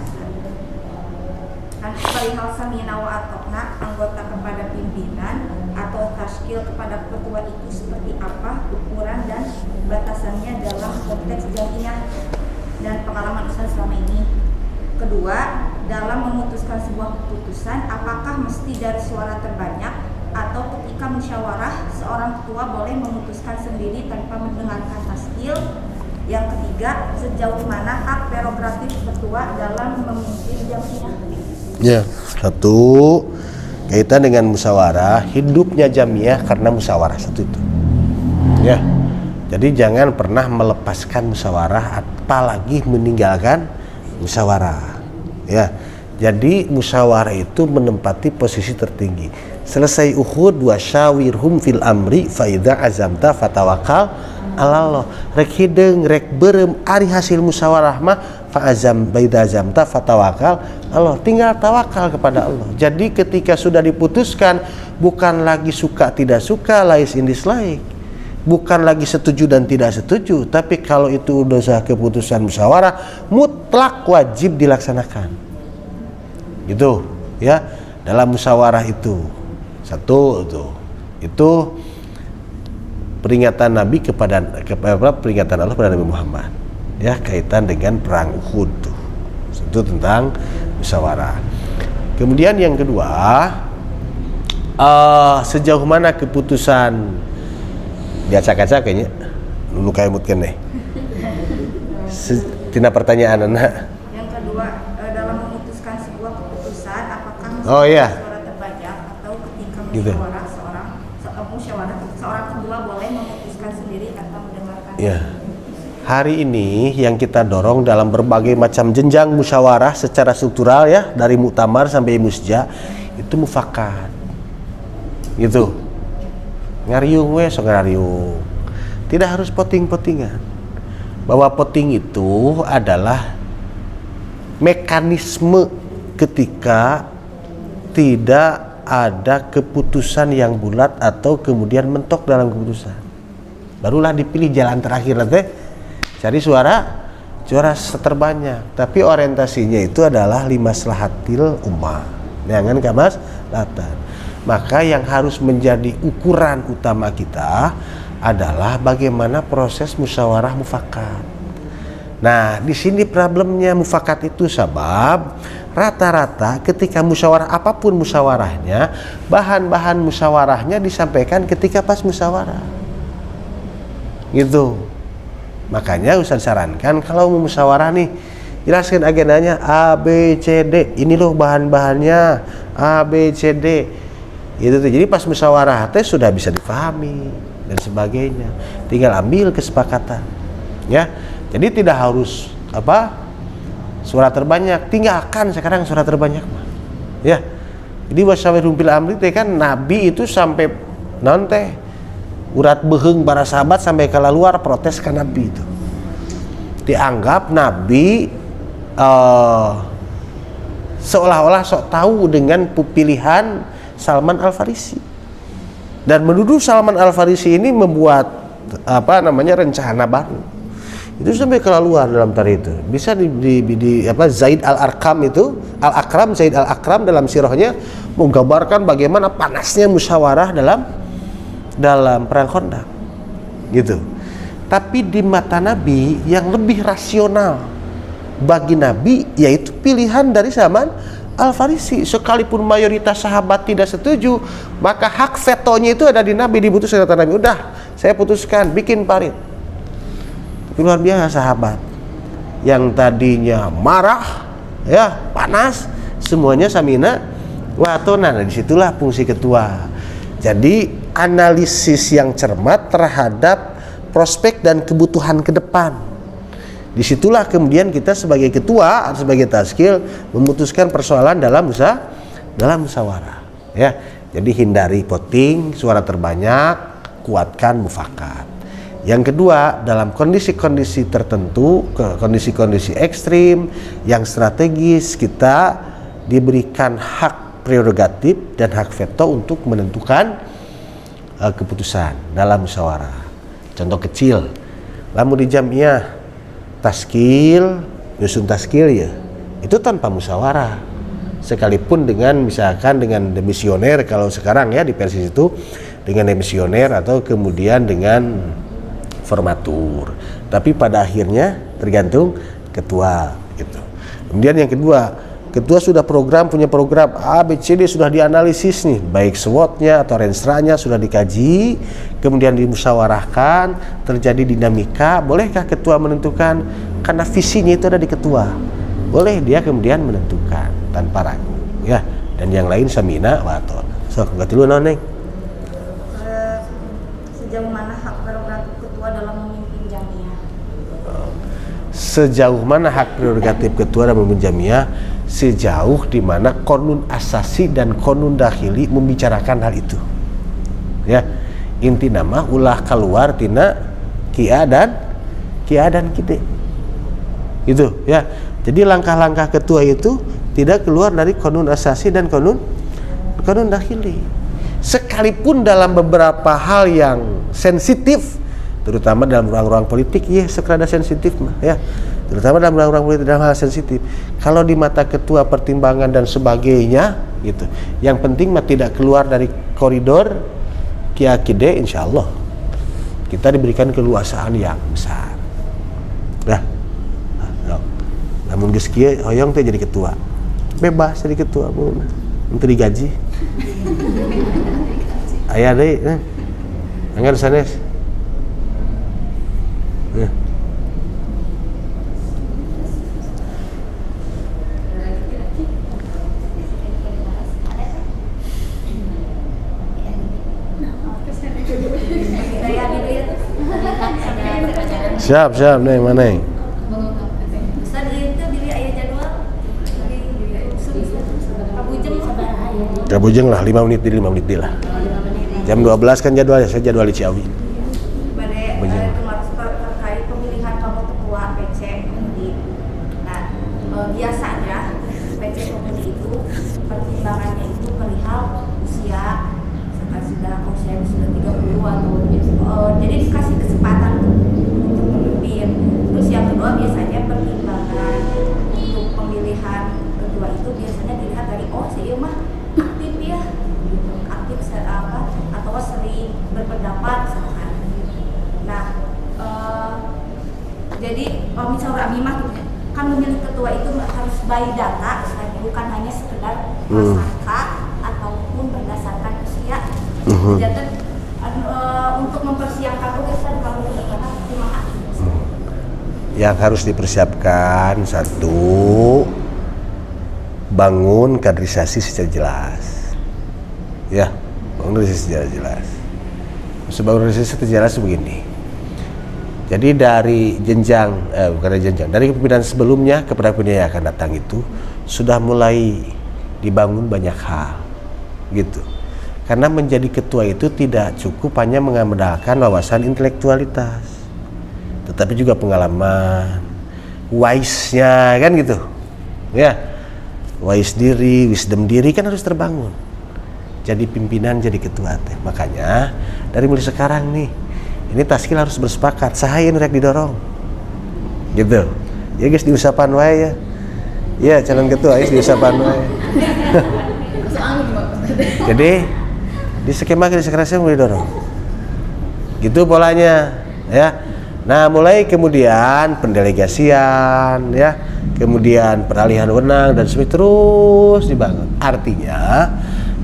kan perihal samina wa atokna anggota kepada pimpinan atau taskil kepada ketua itu seperti apa ukuran dan batasannya dalam konteks jamiah dan pengalaman Ustaz selama ini. Kedua, dalam memutuskan sebuah keputusan apakah mesti dari suara terbanyak atau ketika musyawarah seorang ketua boleh memutuskan sendiri tanpa mendengarkan taskil. Yang ketiga, sejauh mana hak prerogatif ketua dalam memimpin jamiah. Ya, satu kaitan dengan musyawarah, hidupnya jamiah karena musyawarah satu itu. Ya. Jadi jangan pernah melepaskan musyawarah apalagi meninggalkan musyawarah. Ya. Jadi musyawarah itu menempati posisi tertinggi. Selesai Uhud wa syawirhum fil amri fa idza azamta fatawakkal 'alallah. Rek hideung rek beureum ari hasil musyawarah mah fa azam baida azamta fatawakkal Allah, tinggal tawakal kepada Allah. Jadi ketika sudah diputuskan bukan lagi suka tidak suka, lais indis laik. Bukan lagi setuju dan tidak setuju, tapi kalau itu udah keputusan musyawarah mutlak wajib dilaksanakan. Gitu ya, dalam musyawarah itu. Satu itu peringatan Nabi kepada peringatan Allah kepada Nabi Muhammad. Ya, kaitan dengan perang Uhud tuh. Itu tentang musyawarah. Kemudian yang kedua, sejauh mana keputusan diacak-acak kayaknya dulu kayak mutkan deh. Tina pertanyaan anak. Yang kedua, dalam memutuskan sebuah keputusan apakah Oh iya. suara terbanyak atau ketika Gitu. musyawarah seorang kedua boleh memutuskan sendiri tanpa mendengarkan. Ya. Hari ini yang kita dorong dalam berbagai macam jenjang musyawarah secara struktural ya, dari muktamar sampai musja, itu mufakat. Gitu. Ngariung we so ngariung. Tidak harus poting-potingan. Bahwa poting itu adalah mekanisme ketika tidak ada keputusan yang bulat atau kemudian mentok dalam keputusan. Barulah dipilih jalan terakhir nanti cari suara terbanyak. Tapi orientasinya itu adalah limaslahatil ummah, jangan kemaslahatan. Maka yang harus menjadi ukuran utama kita adalah bagaimana proses musyawarah mufakat. Nah, di sini problemnya mufakat itu sebab rata-rata ketika musyawarah apapun musyawarahnya, bahan-bahan musyawarahnya disampaikan ketika pas musyawarah. Gitu. Makanya Ustaz sarankan kalau mau musyawarah nih, jelaskan agendanya A, B, C, D. Ini loh bahan-bahannya A, B, C, D. Itu tuh. Jadi pas musyawarah teh sudah bisa dipahami dan sebagainya. Tinggal ambil kesepakatan. Ya. Jadi tidak harus suara terbanyak, tinggalkan sekarang suara terbanyak mah. Ya. Jadi wasyawirhum fil amri teh kan Nabi itu sampai nanti urat beheung para sahabat sampai keluar protes ke Nabi itu. Dianggap Nabi seolah-olah sok tahu dengan pilihan Salman Al-Farisi. Dan menuduh Salman Al-Farisi ini membuat rencana baru. Itu sampai keluar dalam tarikh itu. Bisa Zaid Al-Arqam itu, Al-Akram, Zaid Al-Akram dalam sirahnya menggambarkan bagaimana panasnya musyawarah dalam perang Khandaq. Gitu. Tapi di mata Nabi yang lebih rasional bagi Nabi yaitu pilihan dari Salman Al-Farisi. Sekalipun mayoritas sahabat tidak setuju, maka hak vetonya itu ada di Nabi, diputuskan kata Nabi. Udah, saya putuskan bikin parit. Luar biasa sahabat yang tadinya marah, ya panas, semuanya samina wa atona. Nah, disitulah fungsi ketua. Jadi analisis yang cermat terhadap prospek dan kebutuhan ke depan. Disitulah kemudian kita sebagai ketua atau sebagai taskil memutuskan persoalan dalam musyawarah. Ya, jadi hindari voting suara terbanyak, kuatkan mufakat. Yang kedua, dalam kondisi-kondisi tertentu, kondisi-kondisi ekstrim yang strategis, kita diberikan hak prerogatif dan hak veto untuk menentukan keputusan dalam musyawarah. Contoh kecil, lamun di jamiah taskil, nyusun taskil ya, itu tanpa musyawarah. Sekalipun dengan misalkan dengan demisioner kalau sekarang ya di Persis itu dengan demisioner atau kemudian dengan formatur. Tapi pada akhirnya tergantung ketua gitu. Kemudian yang kedua, ketua sudah punya program A, B, C, D sudah dianalisis nih, baik SWOT-nya atau renstra-nya sudah dikaji, kemudian dimusyawarahkan, terjadi dinamika, bolehkah ketua menentukan? Karena visinya itu ada di ketua. Boleh dia kemudian menentukan tanpa ragu, ya. Dan yang lain samina wa atona. So, enggak tilu naon, Neng? Sejauh mana hak prerogatif ketua dalam memimpin jamiah? Sejauh mana hak prerogatif ketua dalam memimpin jamiah? Sejauh di mana konun asasi dan konun dakhili membicarakan hal itu. Ya. Inti nama ulah keluar tina kia dan kide. Itu ya. Jadi langkah-langkah ketua itu tidak keluar dari konun asasi dan konun dakhili. Sekalipun dalam beberapa hal yang sensitif, terutama dalam ruang-ruang politik, ya sekadar sensitif mah ya. Terutama dalam ruang-ruang politik dalam hal sensitif. Kalau di mata ketua pertimbangan dan sebagainya gitu. Yang penting mah tidak keluar dari koridor kiakide, insyaallah kita diberikan keluasaan yang besar. Nah, namun geus kieu hoyong teh jadi ketua. Bebas jadi ketua, untuk digaji. Aya deui, anggar sanes. Siap Neng, mana Neng? Ustaz itu diri aya jadwal. Kabujeng lah 5 menit lah. Jam 12 kan jadwalnya, saya jadwal di Ciawi. Kemarin terkait pemilihan kamu ketua PC Komudi. Nah, biasanya PC Komudi itu pertimbangannya itu perihal kami mah kan memilih ketua itu harus by data, bukan hanya sekedar tersangka ataupun berdasarkan usia. Jadi untuk mempersiapkan urusan kalau tidak terima kasih. Yang harus dipersiapkan satu, bangun kaderisasi secara jelas. Ya, bangun kaderisasi secara jelas. Maksud bangun kaderisasi secara jelas begini. Jadi dari jenjang, bukan dari jenjang, dari kepemimpinan sebelumnya kepada pimpinan yang akan datang itu sudah mulai dibangun banyak hal, gitu. Karena menjadi ketua itu tidak cukup hanya mengandalkan wawasan intelektualitas, tetapi juga pengalaman, wise-nya kan gitu, ya, wise diri, wisdom diri kan harus terbangun. Jadi pimpinan, jadi ketua teh. Makanya dari mulai sekarang nih, ini taskil harus bersepakat. Sahayan rek didorong, gitu. Ya guys diusapan wae ya. Ya calon ketua guys diusapan wae. Jadi di skema saya mulai dorong. Gitu polanya, ya. Nah, mulai kemudian pendelegasian, ya, kemudian peralihan wewenang dan sebagainya terus dibangun. Artinya,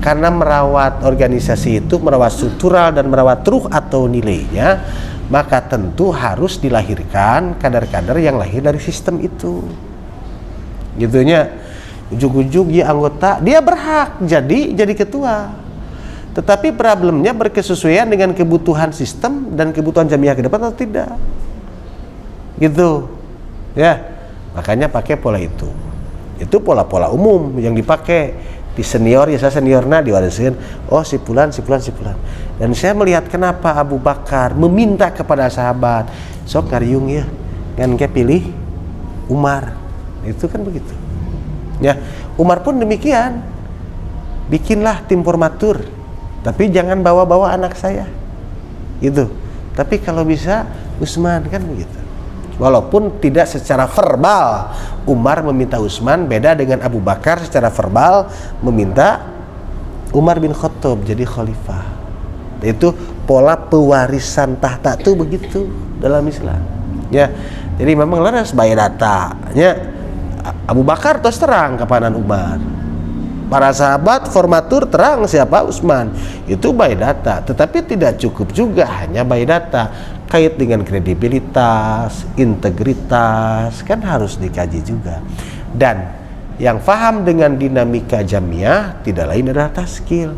karena merawat organisasi itu, merawat struktural dan merawat ruh atau nilainya, maka tentu harus dilahirkan kader-kader yang lahir dari sistem itu. Gitunya, ujung-ujung ya anggota, dia berhak jadi ketua. Tetapi problemnya berkesesuaian dengan kebutuhan sistem dan kebutuhan jamiah ke depan atau tidak, gitu, ya. Makanya pakai pola itu pola-pola umum yang dipakai di senior, ya saya seniorna diwariskan, oh si fulan. Dan saya melihat kenapa Abu Bakar meminta kepada sahabat, sok ngariung ya, kan kayak pilih Umar, itu kan begitu, ya. Umar pun demikian, bikinlah tim formatur. Tapi jangan bawa-bawa anak saya, gitu. Tapi kalau bisa Utsman, kan begitu. Walaupun tidak secara verbal Umar meminta Utsman, beda dengan Abu Bakar secara verbal meminta Umar bin Khattab jadi khalifah. Itu pola pewarisan tahta itu begitu dalam Islam, ya. Jadi memang harus bayar datanya. Abu Bakar terus terang kepanan Umar. Para sahabat formatur terang siapa Utsman, itu by data. Tetapi tidak cukup juga hanya by data, kait dengan kredibilitas, integritas, kan harus dikaji juga. Dan yang paham dengan dinamika jamiah tidak lain adalah taskil,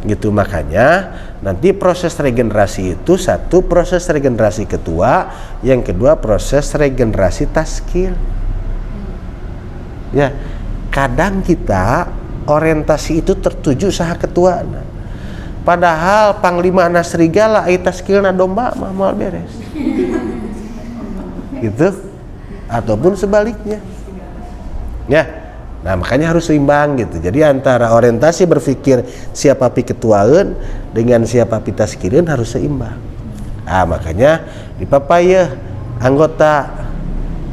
gitu. Makanya nanti proses regenerasi itu, satu proses regenerasi ketua, yang kedua proses regenerasi taskil, ya. Kadang kita orientasi itu tertuju saha ketua, padahal panglima anak serigala ai taskilna domba mah moal beres, gitu. Ataupun sebaliknya, ya. Nah, makanya harus seimbang, gitu. Jadi antara orientasi berpikir siapa pi ketuaan dengan siapa pi taskilin harus seimbang. Makanya di papaya anggota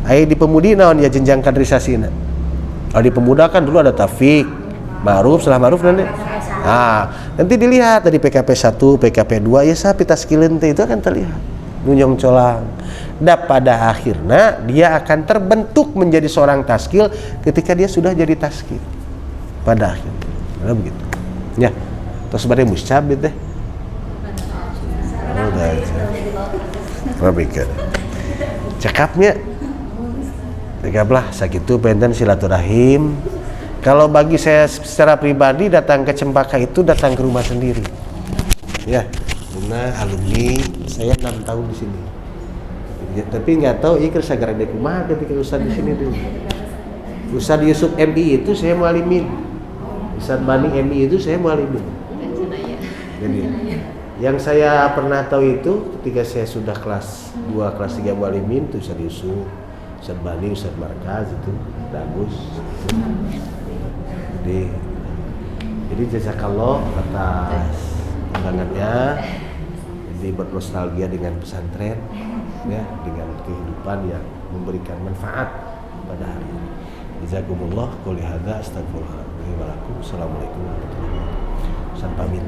ai di pemudi naon ya jenjang kaderisasina. Kalau di pemuda kan dulu ada Taufik, Ma'ruf, setelah Ma'ruf nanti. Nanti dilihat dari PKP 1, PKP 2, ya sapi taskilin itu akan terlihat. Nunyong colang. Dan pada akhirnya dia akan terbentuk menjadi seorang taskil ketika dia sudah jadi taskil. Pada akhirnya. Karena begitu. Ya. Terus badai muscab itu deh. Udah. Cekapnya. Cekaplah sakitu penten silaturahim. Kalau bagi saya secara pribadi, datang ke Cempaka itu datang ke rumah sendiri, ya. Karena alumni saya 6 tahun di sini, ya, tapi nggak tahu ikut sagara kumaha ketika Ustadz di sini dulu. Ustadz Yusuf MI itu saya mualimin, Ustadz Bani MI itu saya mualimin. Jadi yang saya pernah tahu itu ketika saya sudah kelas 2, kelas 3 mualimin itu Ustadz Yusuf, Ustadz Bani, Ustadz Markaz itu bagus. Jadi jazakallah atas undangannya, jadi bernostalgia dengan pesantren, ya, dengan kehidupan yang memberikan manfaat pada hari ini. Jazakumullah, qouli hadza, astagfirullah wa lakum. Assalamualaikum warahmatullahi wabarakatuh. Pamit.